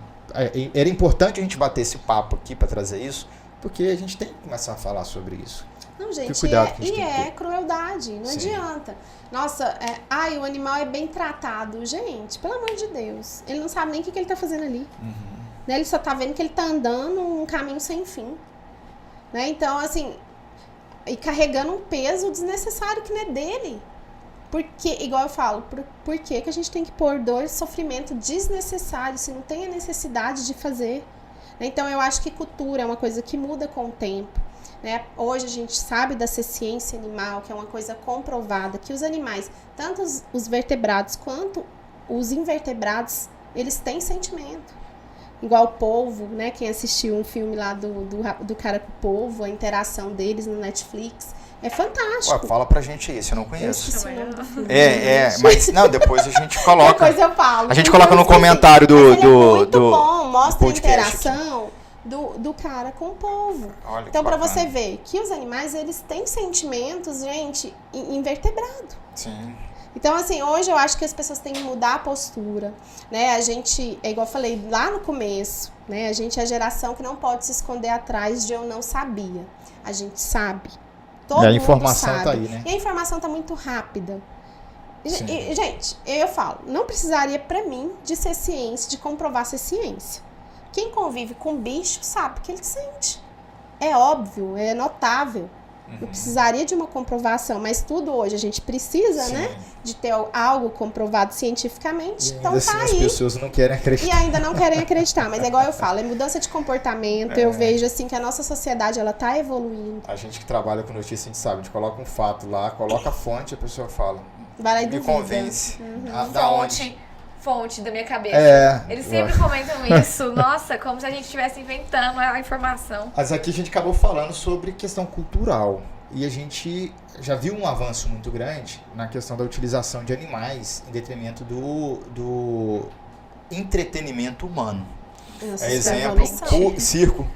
era importante a gente bater esse papo aqui para trazer isso, porque a gente tem que começar a falar sobre isso. Não, gente, crueldade, não adianta. Nossa, o animal é bem tratado. Gente, pelo amor de Deus. Ele não sabe nem o que ele tá fazendo ali. Né? Ele só tá vendo que ele tá andando um caminho sem fim. Né? Então, assim, e carregando um peso desnecessário que não é dele. Porque, igual eu falo, por que a gente tem que pôr dor e sofrimento desnecessário se não tem a necessidade de fazer? Então, eu acho que cultura é uma coisa que muda com o tempo. Né? Hoje a gente sabe da ciência animal, que é uma coisa comprovada, que os animais, tanto os vertebrados quanto os invertebrados, eles têm sentimento. Igual o polvo, né? Quem assistiu um filme lá do cara com o polvo, a interação deles no Netflix, é fantástico. Ué, fala pra gente isso, eu não conheço. Eu Mas não, depois a gente coloca. Depois eu falo. A gente coloca no comentário do é muito bom, mostra a podcast interação do cara com o polvo. Olha, então, para bacana. você ver que os animais, eles têm sentimentos, gente, invertebrado. Sim. Então, assim, hoje eu acho que as pessoas têm que mudar a postura, né? A gente, é igual eu falei lá no começo, né? A gente é a geração que não pode se esconder atrás de eu não sabia. A gente sabe. Todo E a mundo informação sabe. tá aí, né? E a informação tá muito rápida. Sim. E, gente, eu falo, não precisaria pra mim de ser ciência, de comprovar ser ciência. Quem convive com bicho sabe o que ele sente. É óbvio, é notável. Não precisaria de uma comprovação, mas tudo hoje a gente precisa, Sim. né? De ter algo comprovado cientificamente. E Então ainda tá assim as aí. pessoas não querem E acreditar. ainda não querem acreditar, mas é igual eu falo, é mudança de comportamento. Eu vejo assim que a nossa sociedade ela tá evoluindo. A gente que trabalha com notícia, a gente sabe, a gente coloca um fato lá, coloca a fonte, a pessoa fala. Vai lá e Me duvida. convence. Da onde? Fonte da minha cabeça. É. Eles sempre comentam isso. Nossa, como se a gente estivesse inventando a informação. Mas aqui a gente acabou falando sobre questão cultural. E a gente já viu um avanço muito grande na questão da utilização de animais em detrimento do entretenimento humano. Nossa, É isso exemplo, evolução. o circo.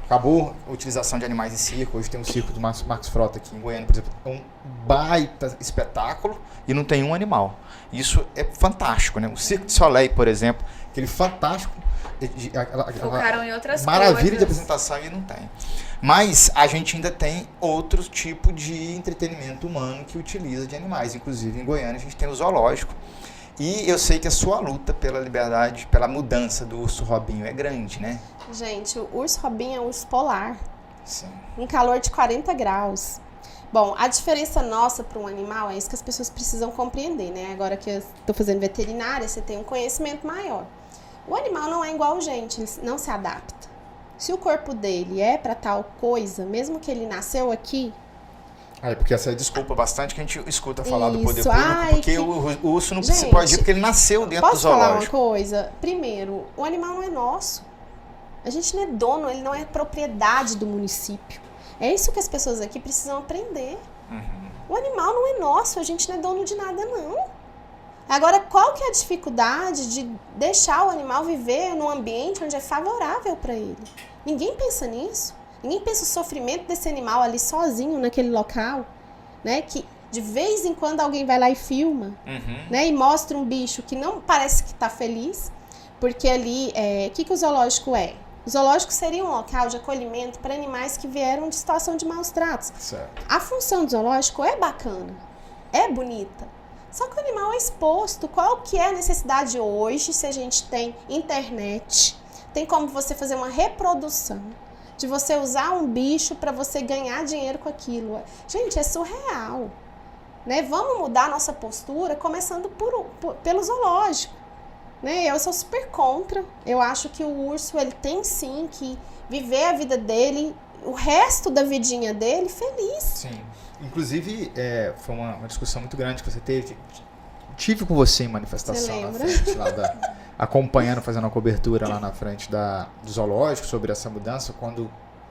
Acabou a utilização de animais em circo. Hoje tem um circo do Max Frota aqui em Goiânia, por exemplo. É um baita espetáculo e não tem um animal. Isso é fantástico, né? O Circo de Soleil, por exemplo, aquele fantástico... Focaram em outras maravilha coisas. de apresentação e não tem. Mas a gente ainda tem outro tipo de entretenimento humano que utiliza de animais. Inclusive em Goiânia a gente tem o zoológico. E eu sei que a sua luta pela liberdade, pela mudança do urso Robinho é grande, né? Gente, o urso Robinho é um urso polar. Sim. Um calor de 40 graus. Bom, a diferença nossa para um animal é isso que as pessoas precisam compreender, né? Agora que eu estou fazendo veterinária, você tem um conhecimento maior. O animal não é igual a gente, ele não se adapta. Se o corpo dele é para tal coisa, mesmo que ele nasceu aqui... porque essa é Desculpa bastante que a gente escuta falar do poder Isso, público, ai, porque que- o urso não Gente, pode ir porque ele nasceu dentro do Posso falar uma zoológico. coisa? Primeiro, o animal não é nosso. A gente não é dono, ele não é propriedade do município. É isso que as pessoas aqui precisam aprender. O animal não é nosso, a gente não é dono de nada, não. Agora, qual que é a dificuldade de deixar o animal viver num ambiente onde é favorável para ele? Ninguém pensa nisso. Ninguém pensa o sofrimento desse animal ali sozinho naquele local, né? Que de vez em quando alguém vai lá e filma, né? E mostra um bicho que não parece que está feliz, porque ali, o que o zoológico é? O zoológico seria um local de acolhimento para animais que vieram de situação de maus tratos. certo. A função do zoológico é bacana, é bonita. Só que o animal é exposto. Qual que é a necessidade hoje, se a gente tem internet, tem como você fazer uma reprodução, de você usar um bicho para você ganhar dinheiro com aquilo. Gente, é surreal. Né? Vamos mudar a nossa postura, começando pelo zoológico. Né? Eu sou super contra. Eu acho que o urso ele tem sim que viver a vida dele, o resto da vidinha dele, feliz. Sim. Inclusive, foi uma discussão muito grande que você teve. Tive com você em manifestação Você na lembra? frente, lá acompanhando, fazendo uma cobertura lá na frente do zoológico sobre essa mudança, quando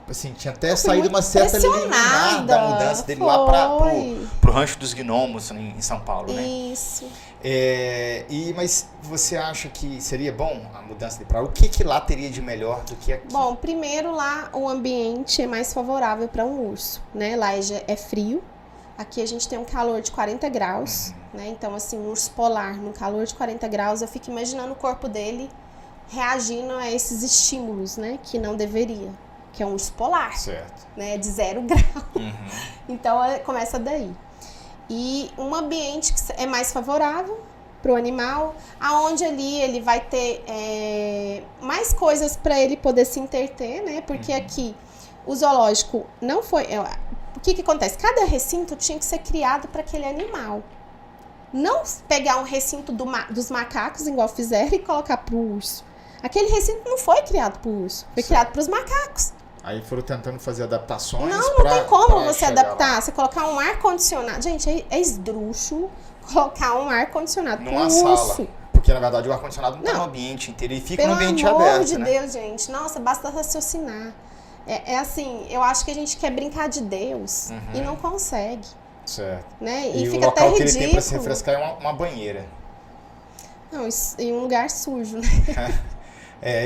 assim, tinha até Eu fui saído muito uma certa liminar impressionada. da mudança dele lá Foi. Pro Rancho dos Gnomos, em São Paulo, né? Isso. Mas você acha que seria bom a mudança dele para lá? O que lá teria de melhor do que aqui? Bom, primeiro lá o ambiente é mais favorável para um urso, né? Lá é frio. Aqui a gente tem um calor de 40 graus, né? Então, assim, um urso polar no calor de 40 graus, eu fico imaginando o corpo dele reagindo a esses estímulos, né? Que não deveria, que é um urso polar, Certo. né? De 0 grau. Então, começa daí. E um ambiente que é mais favorável para o animal, aonde ali ele vai ter mais coisas para ele poder se interter, né? Porque aqui o zoológico não foi... O que acontece? Cada recinto tinha que ser criado para aquele animal. Não pegar um recinto dos macacos, igual fizeram, e colocar para o urso. Aquele recinto não foi criado para o urso, foi criado para os macacos. Aí foram tentando fazer adaptações. Não tem como você adaptar. Você colocar um ar-condicionado. Gente, é esdrúxulo colocar um ar-condicionado para um urso. Porque, na verdade, o ar-condicionado não está no ambiente inteiro, ele fica no ambiente aberto. Pelo amor de Deus, gente. Nossa, basta raciocinar. É assim, eu acho que a gente quer brincar de Deus e não consegue. Certo. Né? E fica o local até que ridículo. ele tem para se refrescar é uma banheira. Não, em um lugar sujo, né?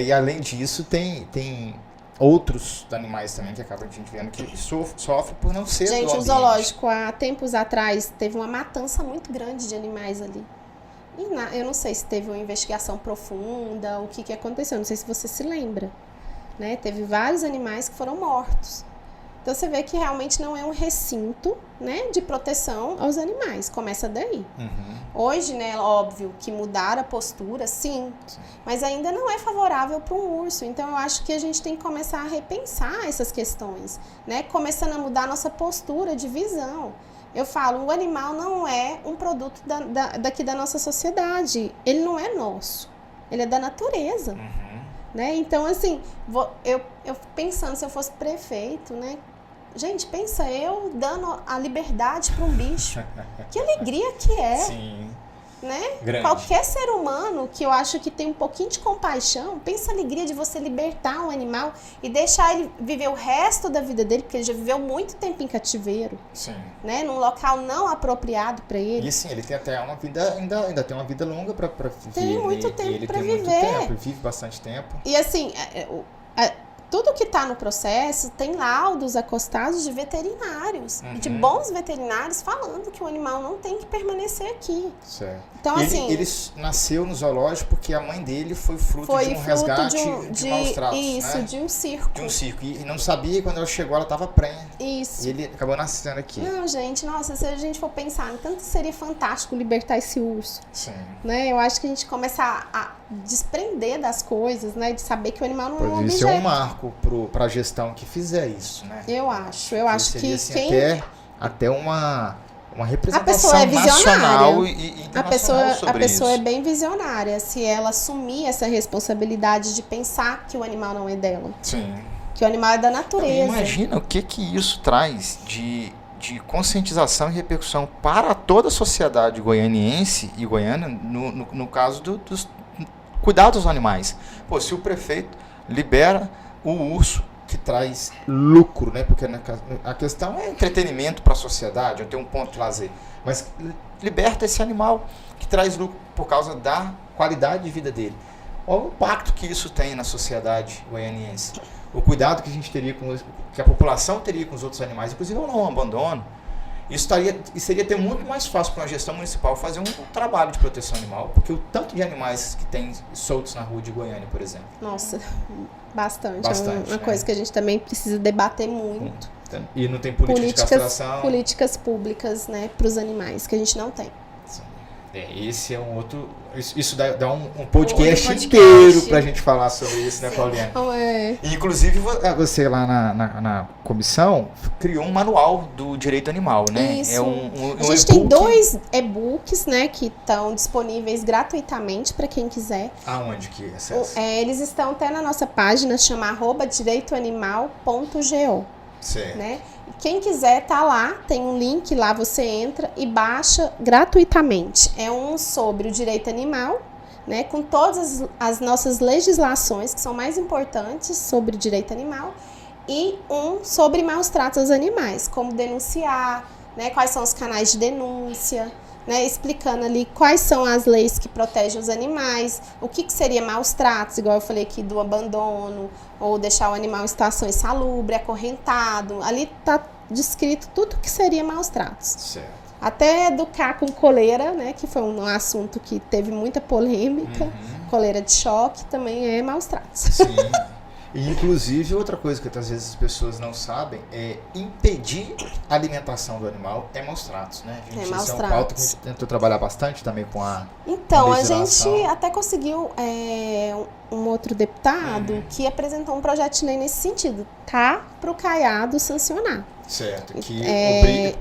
E além disso, tem outros animais também que acabam a gente vendo que sofrem por não ser do ambiente. Gente, o zoológico, há tempos atrás, teve uma matança muito grande de animais ali. E eu não sei se teve uma investigação profunda, o que aconteceu, não sei se você se lembra. Né? Teve vários animais que foram mortos. Então você vê que realmente não é um recinto, né, de proteção aos animais. Começa daí. Hoje, né, óbvio que mudaram a postura, sim. Mas ainda não é favorável para um urso. Então eu acho que a gente tem que começar a repensar essas questões, né? Começando a mudar a nossa postura de visão. Eu falo, o animal não é um produto daqui da nossa sociedade. Ele não é nosso. Ele é da natureza. Né? Então, assim, eu pensando, se eu fosse prefeito, né? Gente, pensa eu dando a liberdade para um bicho. Que alegria que é. Sim. Né? Grande. Qualquer ser humano que eu acho que tem um pouquinho de compaixão, pensa a alegria de você libertar um animal e deixar ele viver o resto da vida dele, porque ele já viveu muito tempo em cativeiro. Sim. Né? Num local não apropriado para ele. E assim, ele tem até uma vida, ainda tem uma vida longa para viver. Tem muito tempo para viver. Ele vive bastante tempo. E assim, tudo que está no processo tem laudos acostados de veterinários, de bons veterinários falando que o animal não tem que permanecer aqui. Certo. Então, assim, ele nasceu no zoológico porque a mãe dele foi fruto de um resgate de maus tratos. Isso, né? de um circo. De um circo. E não sabia, quando ela chegou, ela estava prenha. Isso. E ele acabou nascendo aqui. Não, gente, nossa, se a gente for pensar, tanto seria fantástico libertar esse urso. Sim. Né? Eu acho que a gente começa a desprender das coisas, né? De saber que o animal não é um objeto. Isso é um marco para a gestão que fizer isso, né? Eu acho que assim, quem... até uma representação a pessoa é nacional visionária. e internacional sobre a pessoa isso. é bem visionária se ela assumir essa responsabilidade de pensar que o animal não é dela. Sim. Que o animal é da natureza. Imagina o que isso traz de conscientização e repercussão para toda a sociedade goianiense e goiana no caso dos cuidados dos animais. Pô, se o prefeito libera o urso, que traz lucro, né? Porque a questão é entretenimento para a sociedade, eu tenho um ponto de lazer, mas liberta esse animal que traz lucro por causa da qualidade de vida dele. Olha o impacto que isso tem na sociedade goianiense. O cuidado que a gente teria que a população teria com os outros animais, inclusive o não abandono. Isso seria até muito mais fácil para uma gestão municipal fazer um trabalho de proteção animal, porque o tanto de animais que tem soltos na rua de Goiânia, por exemplo. Nossa, bastante. Bastante, uma coisa que a gente também precisa debater muito. E não tem política de castração. Políticas públicas, né, para os animais, que a gente não tem. Sim. Esse é um outro... Isso dá um podcast inteiro pra gente falar sobre isso, né, Pauliana? Inclusive, você lá na comissão criou um manual do direito animal, né? Isso. A gente tem 2 e-books, né, que estão disponíveis gratuitamente para quem quiser. Aonde que acessa? Eles estão até na nossa página, chama @direitoanimal.go. Certo. Né? Quem quiser tá lá, tem um link lá, você entra e baixa gratuitamente. É um sobre o direito animal, né, com todas as nossas legislações que são mais importantes sobre o direito animal, e um sobre maus tratos aos animais, como denunciar, né, quais são os canais de denúncia, né, explicando ali quais são as leis que protegem os animais, o que seria maus tratos, igual eu falei aqui do abandono, ou deixar o animal em situação insalubre, acorrentado. Ali está descrito tudo que seria maus tratos. Certo. Até educar com coleira, né, que foi um assunto que teve muita polêmica. Coleira de choque também é maus tratos. Sim. E, inclusive, outra coisa que às vezes as pessoas não sabem é impedir a alimentação do animal é maus tratos, né? A gente, maus esse é um tratos. pauta que a gente tentou trabalhar bastante também com a Então, a legislação. gente até conseguiu um outro deputado que apresentou um projeto de lei nesse sentido, tá? Para o Caiado sancionar. Certo, que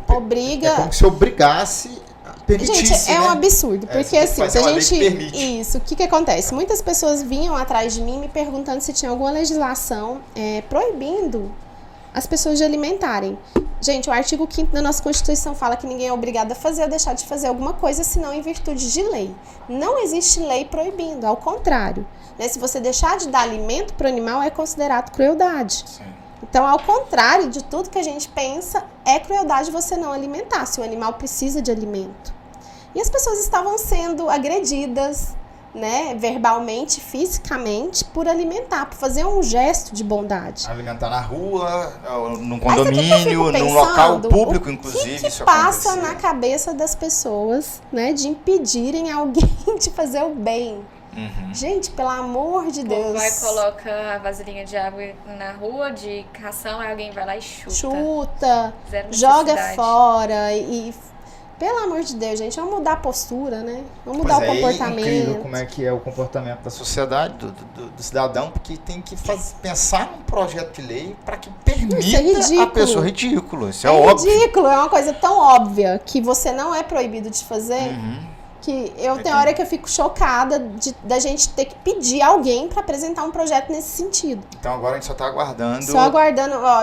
obriga... É como se obrigasse, permitisse, gente, é um absurdo, porque assim, se a gente... Isso, o que acontece? Muitas pessoas vinham atrás de mim me perguntando se tinha alguma legislação proibindo as pessoas de alimentarem. Gente, o artigo 5º da nossa Constituição fala que ninguém é obrigado a fazer ou deixar de fazer alguma coisa, senão em virtude de lei. Não existe lei proibindo, ao contrário. Né? Se você deixar de dar alimento para o animal, é considerado crueldade. Sim. Então, ao contrário de tudo que a gente pensa, é crueldade você não alimentar, se o animal precisa de alimento. E as pessoas estavam sendo agredidas, né, verbalmente, fisicamente, por alimentar, por fazer um gesto de bondade. Alimentar na rua, num condomínio, num local público, inclusive. O que passa na cabeça das pessoas, né, de impedirem alguém de fazer o bem? Gente, pelo amor de Deus. Vai, coloca a vasilhinha de água na rua de ração, aí alguém vai lá e chuta. Joga fora e... Pelo amor de Deus, gente, vamos mudar a postura, né? Vamos mudar o comportamento. É incrível como é que é o comportamento da sociedade, do cidadão, porque tem que pensar num projeto de lei para que permita a pessoa. Ridículo, isso é óbvio. Ridículo, é uma coisa tão óbvia que você não é proibido de fazer. Que tem hora que eu fico chocada da gente ter que pedir alguém para apresentar um projeto nesse sentido. Então agora a gente só está aguardando.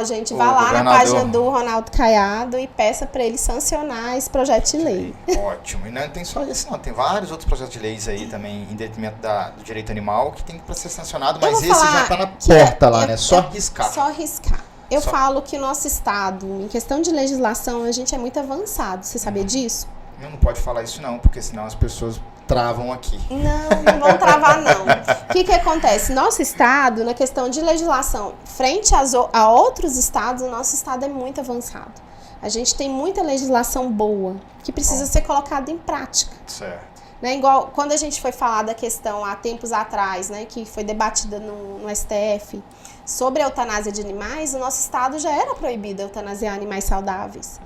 Gente, vá lá na página do Ronaldo Caiado e peça para ele sancionar esse projeto de lei. Ótimo. E não tem só esse não, tem vários outros projetos de leis aí também em detrimento do direito animal que tem para ser sancionado, mas esse já está na porta lá, né? Só riscar. Só riscar. Eu falo que o nosso estado, em questão de legislação, a gente é muito avançado. Você sabia disso? Não pode falar isso não, porque senão as pessoas travam aqui. Não vão travar não. O que acontece? Nosso estado, na questão de legislação, frente a outros estados, o nosso estado é muito avançado. A gente tem muita legislação boa, que precisa ser colocada em prática. Certo. Né? Igual quando a gente foi falar da questão há tempos atrás, né, que foi debatida no STF, sobre a eutanásia de animais, o nosso estado já era proibido eutanasiar animais saudáveis.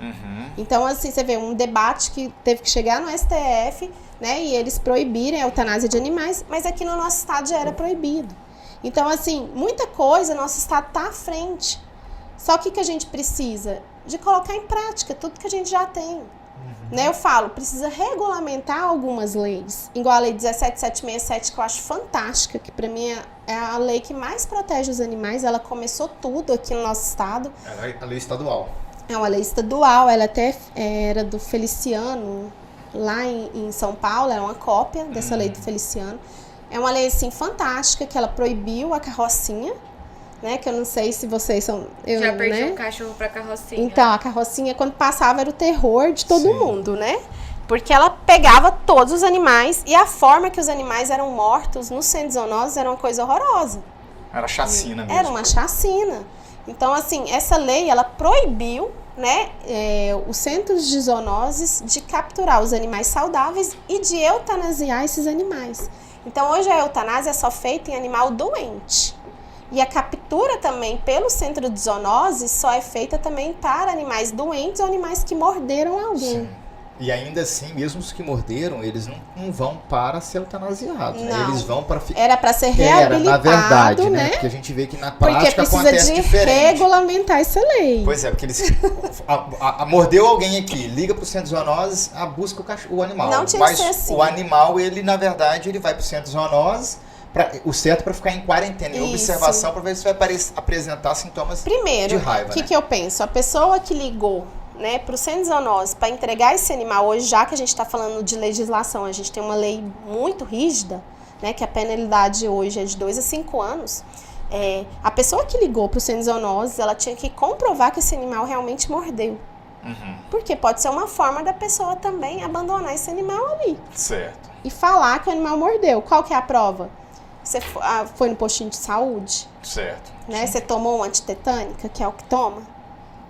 Então, assim, você vê um debate que teve que chegar no STF, né, e eles proibirem a eutanásia de animais, mas aqui no nosso estado já era proibido. Então, assim, muita coisa, nosso estado está à frente. Só que a gente precisa de colocar em prática tudo que a gente já tem. Né, eu falo, precisa regulamentar algumas leis, igual a lei 17767, que eu acho fantástica, que para mim é a lei que mais protege os animais. Ela começou tudo aqui no nosso estado. É a lei estadual. É uma lei estadual, ela até era do Feliciano, lá em São Paulo, era uma cópia dessa lei do Feliciano. É uma lei, assim, fantástica, que ela proibiu a carrocinha, né, que eu não sei se vocês são... Já perdi um cachorro pra carrocinha. Então, a carrocinha, quando passava, era o terror de todo mundo, né? Porque ela pegava todos os animais e a forma que os animais eram mortos nos centros de zoonoses era uma coisa horrorosa. Era chacina mesmo. Era uma chacina. Então, assim, essa lei, ela proibiu, né, os centros de zoonoses de capturar os animais saudáveis e de eutanasiar esses animais. Então, hoje a eutanásia é só feita em animal doente. E a captura também pelo centro de zoonoses só é feita também para animais doentes ou animais que morderam alguém. Sim. E ainda assim, mesmo os que morderam, eles não vão para ser eutanasiados. Né? Eles vão para... Era para ser reabilitado, na verdade, né? Porque a gente vê que na prática acontece diferente. Porque precisa de regulamentar essa lei. Pois é, porque eles... mordeu alguém aqui, liga para o centro de zoonoses, busca o animal. Não tinha que ser assim. O animal, ele, na verdade, ele vai para o centro de zoonoses, o certo para ficar em quarentena, em observação, para ver se vai apresentar sintomas de raiva. O que eu penso? A pessoa que ligou, né, para o centro de zoonoses para entregar esse animal hoje, já que a gente está falando de legislação, a gente tem uma lei muito rígida, né, que a penalidade hoje é de 2 a 5 anos. A pessoa que ligou para o centro de zoonoses, ela tinha que comprovar que esse animal realmente mordeu. Porque pode ser uma forma da pessoa também abandonar esse animal ali. Certo. E falar que o animal mordeu. Qual que é a prova? Você foi no postinho de saúde? Certo. Né? Você tomou uma antitetânica, que é o que toma?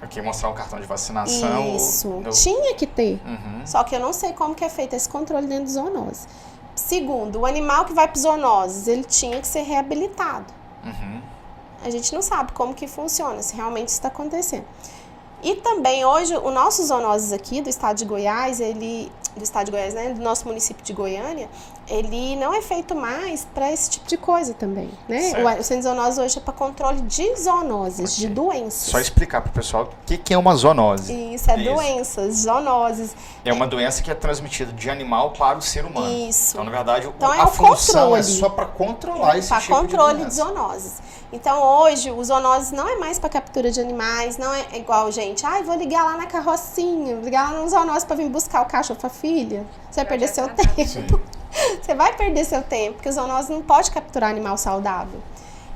Aqui mostrar um cartão de vacinação. Isso. Tinha que ter. Só que eu não sei como que é feito esse controle dentro do zoonose. Segundo, o animal que vai para zoonoses, ele tinha que ser reabilitado. A gente não sabe como que funciona, se realmente isso está acontecendo. E também hoje, o nosso zoonoses aqui do estado de Goiás, do nosso município de Goiânia, ele não é feito mais para esse tipo de coisa também, né? Certo. O centro de zoonose hoje é para controle de zoonoses, de doenças. Só explicar pro pessoal o que é uma zoonose. Isso, doenças, zoonoses. É uma doença que é transmitida de animal para o ser humano. Isso. Então, na verdade, Então, a função é controle. só para controlar esse tipo controle de de doença. zoonoses. Então, hoje, o zoonoses não é mais para captura de animais, não é igual, gente, vou ligar lá na carrocinha, vou ligar lá no zoonose para vir buscar o cachorro para filha. Você vai perder seu tempo. Sim. Você vai perder seu tempo, porque o zoonose não pode capturar animal saudável.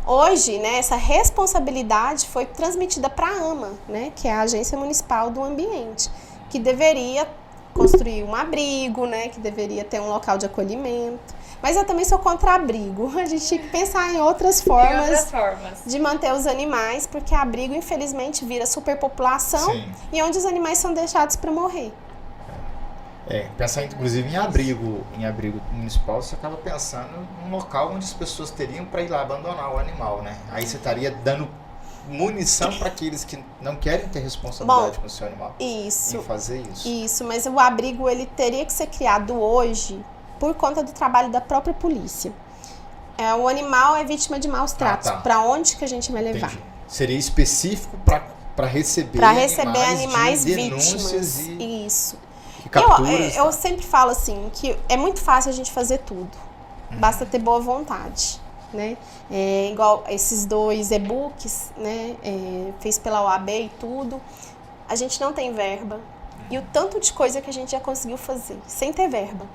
Hoje, né, essa responsabilidade foi transmitida para a AMA, né, que é a Agência Municipal do Ambiente, que deveria construir um abrigo, né, que deveria ter um local de acolhimento. Mas eu também sou contra abrigo. A gente tinha que pensar em outras formas de manter os animais, porque abrigo, infelizmente, vira superpopulação. Sim. E onde os animais são deixados para morrer. Pensar inclusive em abrigo municipal, você acaba pensando num local onde as pessoas teriam para ir lá abandonar o animal, né? Aí você estaria dando munição para aqueles que não querem ter responsabilidade com o seu animal. Isso. Em fazer isso. Isso, mas o abrigo ele teria que ser criado hoje por conta do trabalho da própria polícia. O animal é vítima de maus tratos. Para onde que a gente vai levar? Entendi. Seria específico para receber animais de vítimas. denúncias Isso. e capturas. Eu sempre falo assim, que é muito fácil a gente fazer tudo. Basta ter boa vontade, né? Igual esses 2 e-books, né? Fez pela OAB e tudo. A gente não tem verba. E o tanto de coisa que a gente já conseguiu fazer, sem ter verba.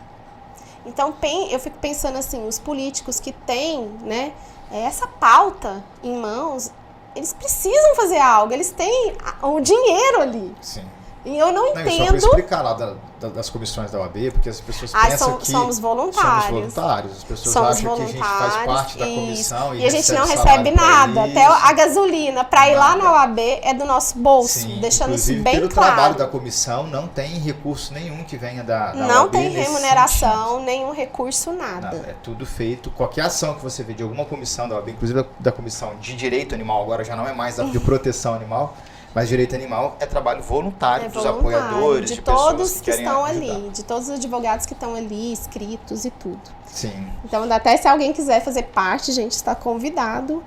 Então, eu fico pensando assim, os políticos que têm, né, essa pauta em mãos, eles precisam fazer algo, eles têm o dinheiro ali. Sim. E eu não entendo. Só para explicar lá das comissões da OAB, porque as pessoas pensam que somos voluntários. As pessoas acham que a gente faz parte da comissão e a gente não recebe nada. Até a gasolina para ir lá na OAB é do nosso bolso, Sim, deixando isso bem pelo claro. trabalho da comissão não tem recurso nenhum que venha da não OAB tem nesse remuneração, sentido. nenhum recurso, nada. Não, é tudo feito. Qualquer ação que você vê de alguma comissão da OAB, inclusive da comissão de direito animal, agora já não é mais de proteção animal, mas direito animal é trabalho voluntário dos apoiadores, de pessoas todos que querem estão ajudar. ali, de todos os advogados que estão ali, inscritos e tudo. Sim. Então, até se alguém quiser fazer parte, a gente está convidado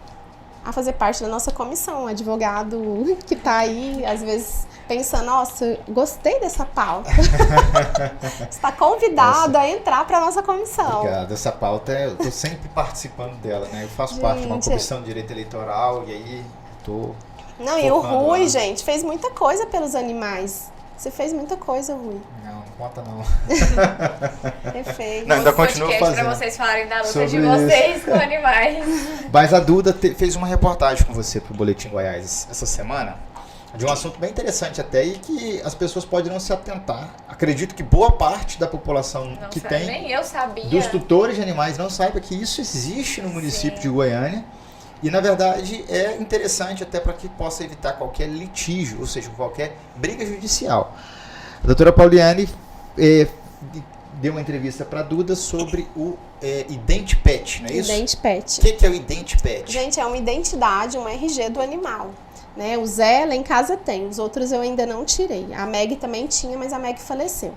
a fazer parte da nossa comissão. Um advogado que está aí, às vezes, pensando, nossa, gostei dessa pauta. Está convidado a entrar para a nossa comissão. Obrigado. Essa pauta, eu estou sempre participando dela, né? Eu faço parte de uma comissão de direito eleitoral e aí estou... Não, e o Rui, gente, fez muita coisa pelos animais. Você fez muita coisa, Rui. Não conta não. Perfeito. Não, ainda continua fazendo. Pra vocês falarem da luta Sobre de vocês com animais. Mas a Duda fez uma reportagem com você pro Boletim Goiás essa semana, de um assunto bem interessante até e que as pessoas podem não se atentar. Acredito que boa parte da população Não que sabe, tem, nem eu sabia. dos tutores de animais, não saiba que isso existe no município de Goiânia. E, na verdade, é interessante até para que possa evitar qualquer litígio, ou seja, qualquer briga judicial. A doutora Pauliane deu uma entrevista para a Duda sobre o IdentiPet, não é isso? IdentiPet. O que é o IdentiPet? Gente, é uma identidade, um RG do animal. Né? O Zé lá em casa tem, os outros eu ainda não tirei. A Meg também tinha, mas a Meg faleceu.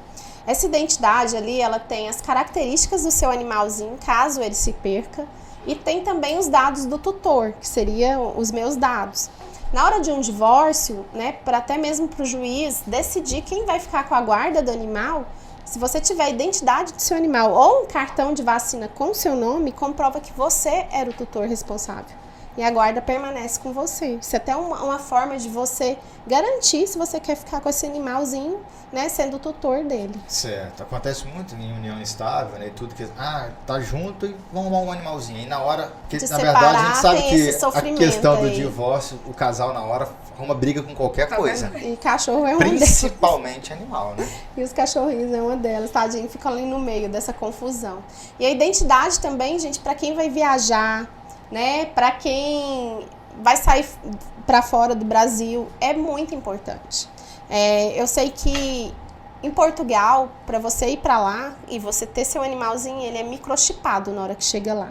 Essa identidade ali, ela tem as características do seu animalzinho, caso ele se perca. E tem também os dados do tutor, que seriam os meus dados. Na hora de um divórcio, né, para até mesmo para o juiz decidir quem vai ficar com a guarda do animal, se você tiver a identidade do seu animal ou um cartão de vacina com seu nome, comprova que você era o tutor responsável. E a guarda permanece com você. Isso é até uma forma de você garantir se você quer ficar com esse animalzinho, né, sendo o tutor dele. Certo. Acontece muito em união estável, né? Tudo que tá junto e vamos arrumar um animalzinho. E na hora, porque na verdade a gente sabe que a questão do divórcio, o casal na hora arruma briga com qualquer coisa. E cachorro é uma delas. Principalmente animal, né? E os cachorrinhos é uma delas, tadinho, fica ali no meio dessa confusão. E a identidade também, gente, para quem vai viajar, né, para quem vai sair para fora do Brasil, é muito importante. Eu sei que em Portugal, para você ir para lá e você ter seu animalzinho, ele é microchipado na hora que chega lá.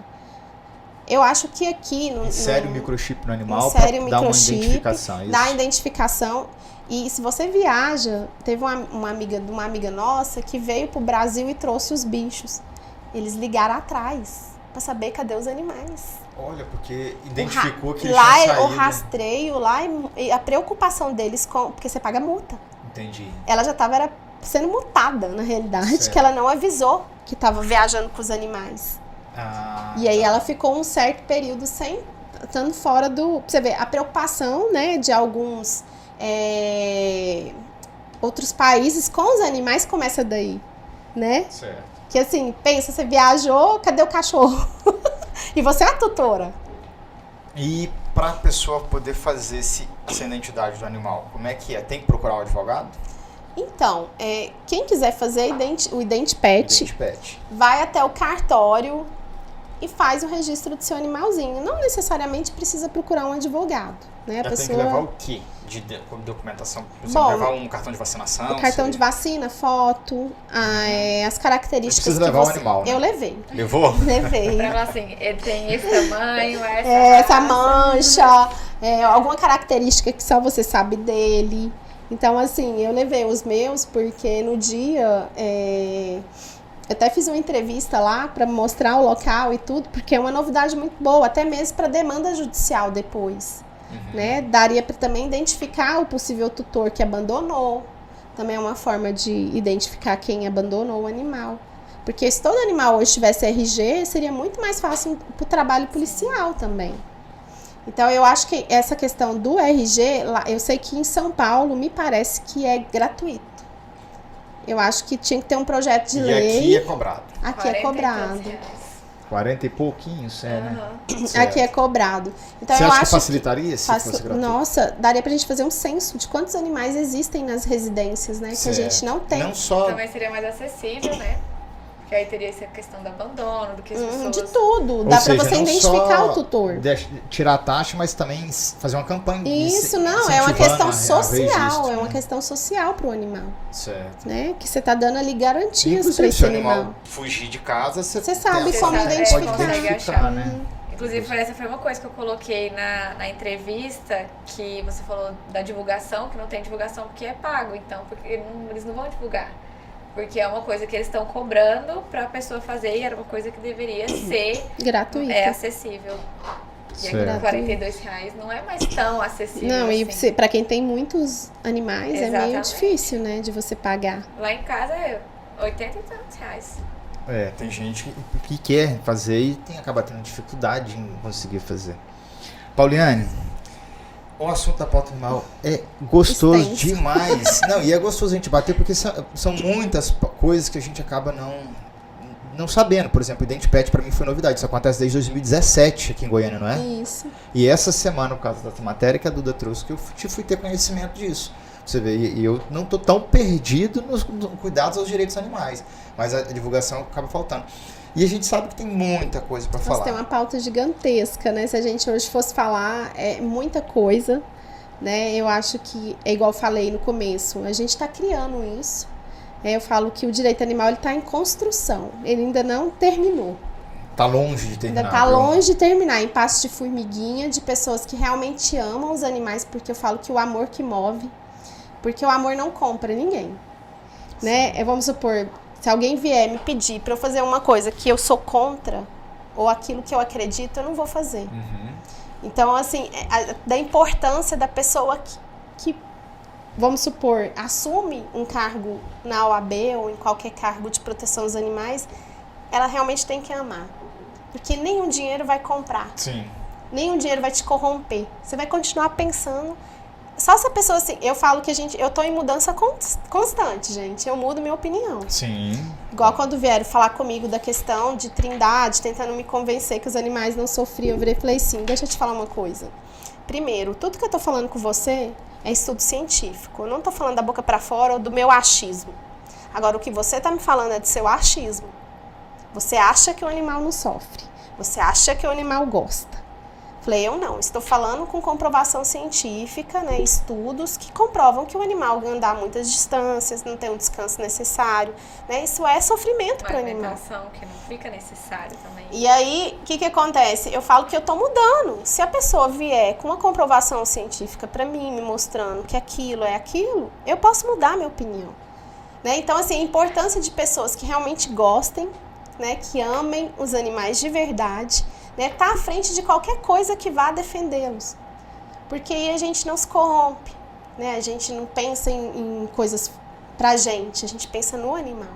Eu acho que aqui... Insere o microchip no animal para dar uma identificação. Isso. Dá identificação. E se você viaja, teve uma amiga nossa que veio pro Brasil e trouxe os bichos. Eles ligaram atrás para saber cadê os animais. Olha, porque identificou que eles lá tinham saído. O rastreio, lá e a preocupação deles com... Porque você paga multa. Entendi. Ela já estava sendo multada, na realidade, Certo. que ela não avisou que estava viajando com os animais. E aí ela ficou um certo período estando fora do... Pra você ver, a preocupação, né, de alguns outros países com os animais começa daí, né? Certo. Que assim, pensa, você viajou, cadê o cachorro? E você é a tutora. E para a pessoa poder fazer essa identidade do animal, como é que é? Tem que procurar um advogado? Então, quem quiser fazer o IdentiPet, Identipet. vai até o cartório e faz o registro do seu animalzinho. Não necessariamente precisa procurar um advogado, né? Já tem que levar o quê de documentação? Você Bom, levar um cartão de vacinação? O cartão de vacina, foto, as características Precisa que levar o você... animal, né? Eu levei. Levou? Levei. Pra falar assim, ele tem esse tamanho, Essa mancha, alguma característica que só você sabe dele. Então, assim, eu levei os meus porque no dia... eu até fiz uma entrevista lá para mostrar o local e tudo, porque é uma novidade muito boa, até mesmo para demanda judicial depois. Né? Daria para também identificar o possível tutor que abandonou. Também é uma forma de identificar quem abandonou o animal. Porque se todo animal hoje tivesse RG, seria muito mais fácil para o trabalho policial também. Então, eu acho que essa questão do RG, eu sei que em São Paulo, me parece que é gratuito. Eu acho que tinha que ter um projeto de lei. E aqui é cobrado. Aqui é cobrado. 40 e pouquinhos, né? Aqui é cobrado. Então, Você eu acha acho que facilitaria se fosse gratuito? Nossa, daria pra gente fazer um censo de quantos animais existem nas residências, né? Que a gente não tem. Não só... Também seria mais acessível, né? Porque aí teria essa questão do abandono, do que as pessoas... De tudo. Ou Dá seja, pra você não identificar só o tutor. Tirar a taxa, mas também fazer uma campanha. Isso, não. É uma questão a social. registro, É uma né? questão social pro animal. Certo. Né? Que você tá dando ali garantias Inclusive, pra se esse o animal. animal Fugir de casa, Você sabe Você como sabe, identificar. Pode consegue identificar, achar. né? Inclusive, essa foi uma coisa que eu coloquei na entrevista, que você falou da divulgação, que não tem divulgação porque é pago, então, porque eles não vão divulgar. Porque é uma coisa que eles estão cobrando para a pessoa fazer e era uma coisa que deveria ser Gratuito. acessível. E aqui Certo. R$42 não é mais tão acessível Não, assim. e pra quem tem muitos animais é meio Exatamente. difícil, né? De você pagar. Lá em casa é 80 e tantos reais. tem gente Que quer fazer e acaba tendo dificuldade em conseguir fazer. Pauliane, o assunto da pauta animal é gostoso Extenso. demais. Não, e é gostoso a gente bater porque são muitas coisas que a gente acaba não sabendo. Por exemplo, o IdentiPet para mim foi novidade. Isso acontece desde 2017 aqui em Goiânia, não é? Isso. E essa semana, por causa dessa matéria que a Duda trouxe, que eu fui ter conhecimento disso. Você vê, e eu não tô tão perdido nos cuidados aos direitos animais. Mas a divulgação acaba faltando. E a gente sabe que tem muita coisa para falar. Nossa, tem uma pauta gigantesca, né? Se a gente hoje fosse falar, é muita coisa, né? Eu acho que, é igual eu falei no começo, a gente está criando isso. Eu falo que o direito animal ele está em construção, ele ainda não terminou. Tá longe de terminar. Ainda tá viu? longe de terminar, em passo de formiguinha, de pessoas que realmente amam os animais, porque eu falo que o amor que move, porque o amor não compra ninguém, né? Vamos supor, se alguém vier me pedir para eu fazer uma coisa que eu sou contra, ou aquilo que eu acredito, eu não vou fazer. Então, assim, da importância da pessoa que, vamos supor, assume um cargo na OAB ou em qualquer cargo de proteção dos animais, ela realmente tem que amar. Porque nenhum dinheiro vai comprar. Sim. Nenhum dinheiro vai te corromper. Você vai continuar pensando. Só se a pessoa, assim, eu falo que eu tô em mudança constante, gente. Eu mudo minha opinião. Sim. Igual quando vieram falar comigo da questão de trindade, tentando me convencer que os animais não sofriam, eu virei e falei assim, deixa eu te falar uma coisa. Primeiro, tudo que eu tô falando com você é estudo científico. Eu não tô falando da boca pra fora ou do meu achismo. Agora, o que você tá me falando é do seu achismo. Você acha que o animal não sofre. Você acha que o animal gosta. Falei, eu não. Estou falando com comprovação científica, né, estudos que comprovam que o animal andar muitas distâncias, não tem um descanso necessário, né, isso é sofrimento para o animal. Uma alimentação que não fica necessário também. E aí, o que acontece? Eu falo que eu estou mudando. Se a pessoa vier com uma comprovação científica para mim, me mostrando que aquilo é aquilo, eu posso mudar a minha opinião. Né? Então, assim, a importância de pessoas que realmente gostem, né, que amem os animais de verdade, né, tá à frente de qualquer coisa que vá defendê-los. Porque aí a gente não se corrompe, né, a gente não pensa em coisas pra gente, a gente pensa no animal,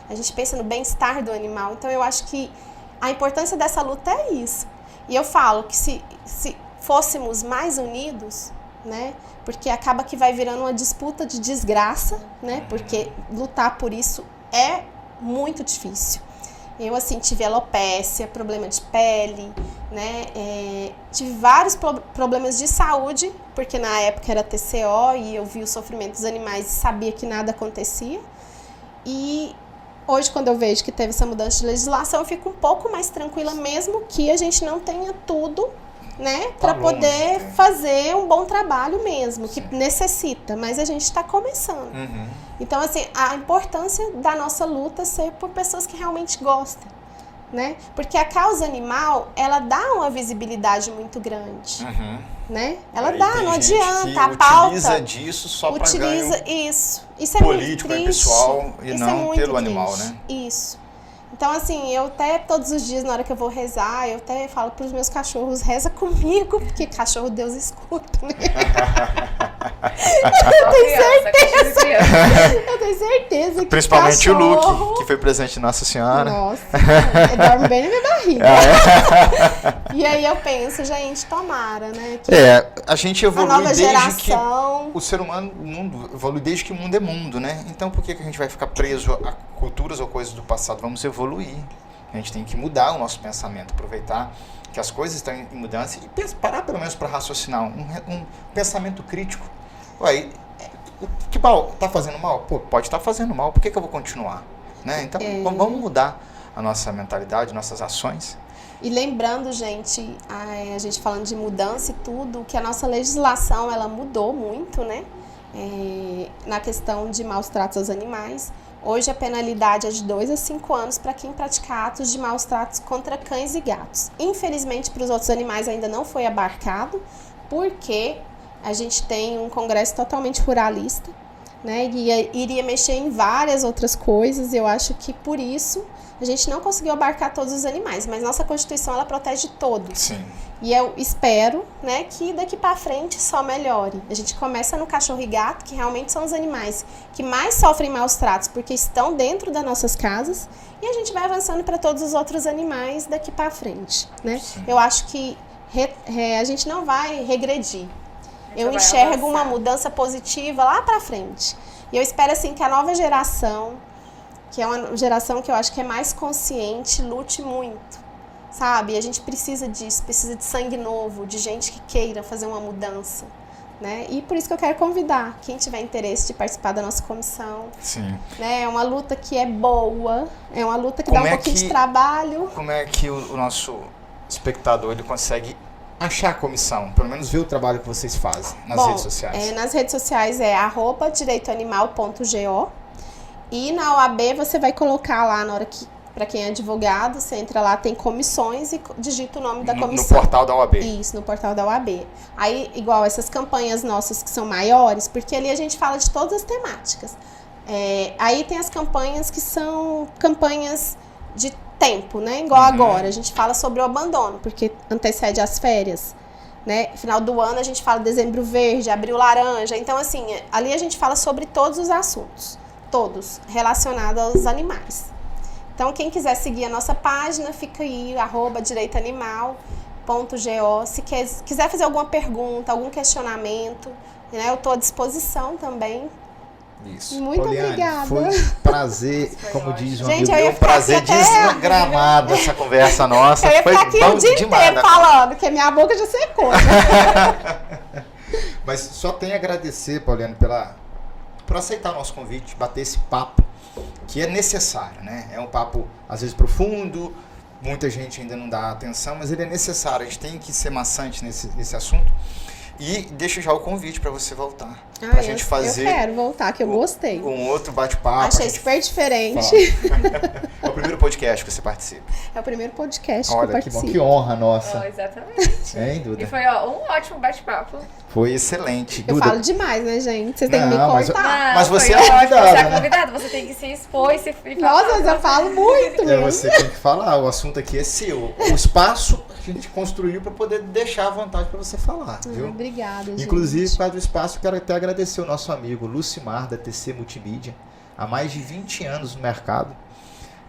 a gente pensa no bem-estar do animal. Então eu acho que a importância dessa luta é isso. E eu falo que se fôssemos mais unidos, né, porque acaba que vai virando uma disputa de desgraça, né, porque lutar por isso é muito difícil. Eu, assim, tive alopécia, problema de pele, né, tive vários problemas de saúde, porque na época era TCO e eu vi o sofrimento dos animais e sabia que nada acontecia. E hoje, quando eu vejo que teve essa mudança de legislação, eu fico um pouco mais tranquila, mesmo que a gente não tenha tudo, né, para poder fazer um bom trabalho mesmo, que necessita, mas a gente está começando. Então, assim, a importância da nossa luta ser por pessoas que realmente gostam, né? Porque a causa animal, ela dá uma visibilidade muito grande, né? Ela dá, não adianta, a pauta utiliza disso só para ganho isso é político muito e triste. pessoal e Isso não muito pelo triste. animal, né? Isso. Então, assim, eu até todos os dias, na hora que eu vou rezar, eu até falo para os meus cachorros, reza comigo, porque cachorro Deus escuta, né? Eu tenho certeza que principalmente cachorro... o Luke, que foi presente de Nossa Senhora. Nossa, dorme bem na minha barriga. E aí eu penso, gente, tomara, né? Que a gente a evolui nova desde geração... que o ser humano, o mundo, evolui desde que o mundo é mundo, né? Então por que a gente vai ficar preso a culturas ou coisas do passado? Vamos evoluir. A gente tem que mudar o nosso pensamento, aproveitar que as coisas estão em mudança e parar pelo menos para raciocinar, um pensamento crítico. Ué, que mal? Tá fazendo mal? Pô, pode estar fazendo mal, por que eu vou continuar? Né? Então vamos mudar a nossa mentalidade, nossas ações. E lembrando, gente, a gente falando de mudança e tudo, que a nossa legislação, ela mudou muito, né? Na questão de maus tratos aos animais. Hoje a penalidade é de 2 a 5 anos para quem praticar atos de maus tratos contra cães e gatos. Infelizmente, para os outros animais ainda não foi abarcado, porque a gente tem um congresso totalmente ruralista, né? E iria mexer em várias outras coisas. Eu acho que por isso a gente não conseguiu abarcar todos os animais, mas nossa Constituição, ela protege todos. Sim. E eu espero, né, que daqui para frente só melhore. A gente começa no cachorro e gato, que realmente são os animais que mais sofrem maus tratos, porque estão dentro das nossas casas, e a gente vai avançando para todos os outros animais daqui para frente, né? Sim. Eu acho que a gente não vai regredir. Eu enxergo uma mudança positiva lá para frente. E eu espero, assim, que a nova geração, que é uma geração que eu acho que é mais consciente, lute muito, sabe? A gente precisa disso, precisa de sangue novo, de gente que queira fazer uma mudança, né? E por isso que eu quero convidar quem tiver interesse de participar da nossa comissão. Sim. Né? É uma luta que é boa, é uma luta que dá um pouquinho de trabalho. Como é que o nosso espectador ele consegue achar a comissão? Pelo menos ver o trabalho que vocês fazem nas redes sociais. Nas redes sociais é @direitoanimal.go e na OAB você vai colocar lá na hora que, para quem é advogado, você entra lá, tem comissões e digita o nome da comissão. No portal da OAB. Isso, no portal da OAB. Aí, igual essas campanhas nossas que são maiores, porque ali a gente fala de todas as temáticas. Aí tem as campanhas que são campanhas de tempo, né? Igual agora, a gente fala sobre o abandono, porque antecede as férias, né? Final do ano a gente fala dezembro verde, abril laranja. Então, assim, ali a gente fala sobre todos os assuntos, todos relacionados aos animais. Então, quem quiser seguir a nossa página, fica aí, @direitoanimal.go. Se quiser fazer alguma pergunta, algum questionamento, né? Eu estou à disposição também. Isso. Muito Poliane, obrigada. foi um prazer, como diz um Gente, amigo eu ia meu, ficar Prazer aqui até... desgramado essa conversa nossa. Eu ia Foi ficar aqui bom o dia demais, inteiro né? falando, porque minha boca já secou. Né? Mas só tenho a agradecer, Poliane, por aceitar o nosso convite, bater esse papo, que é necessário, né? É um papo, às vezes, profundo, muita gente ainda não dá atenção, mas ele é necessário, a gente tem que ser maçante nesse assunto. E deixo já o convite para você voltar. Pra gente fazer eu quero voltar, que eu gostei. um outro bate-papo. Achei super diferente. É o primeiro podcast que você participa. É o primeiro podcast que eu Olha, que bom, participo. que honra nossa. Exatamente. Hein, Duda? E foi um ótimo bate-papo. Foi excelente. Eu Duda, falo demais, né, gente? Vocês têm que me Não, mas- cortar. Mas você foi é ótimo, convidada, Você é né? convidado, você tem que se expor e se falar. Nossa, mas eu falo muito É, mesmo. você tem que falar, o assunto aqui é seu. O espaço a gente construiu para poder deixar à vontade para você falar, viu? Obrigada, gente. Inclusive, por causa do espaço, eu quero até agradecer o nosso amigo Lucimar, da TC Multimídia, há mais de 20 anos no mercado,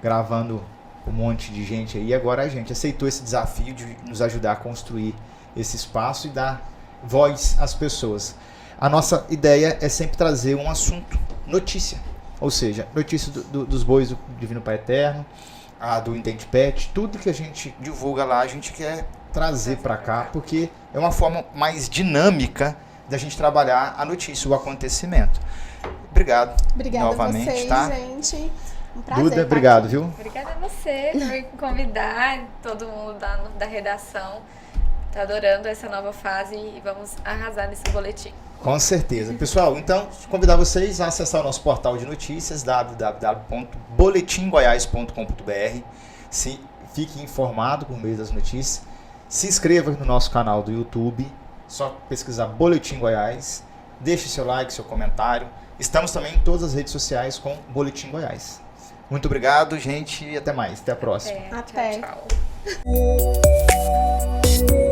gravando um monte de gente aí. E agora a gente aceitou esse desafio de nos ajudar a construir esse espaço e dar voz às pessoas. A nossa ideia é sempre trazer um assunto, notícia. Ou seja, notícia dos bois do Divino Pai Eterno, a do Entende Pet, tudo que a gente divulga lá, a gente quer trazer para cá, porque é uma forma mais dinâmica da gente trabalhar a notícia, o acontecimento. Obrigado. Obrigada novamente, a vocês, tá? gente. Um prazer. Duda, estar obrigado, aqui. viu? Obrigada a você por me convidar, todo mundo da redação. Tá adorando essa nova fase e vamos arrasar nesse boletim. Com certeza. Pessoal, então, convidar vocês a acessar o nosso portal de notícias, www.boletimgoiás.com.br. Fique informado por meio das notícias. Se inscreva no nosso canal do YouTube, só pesquisar Boletim Goiás. Deixe seu like, seu comentário. Estamos também em todas as redes sociais com Boletim Goiás. Muito obrigado, gente, e até mais. Até a próxima. Até. Tchau, tchau.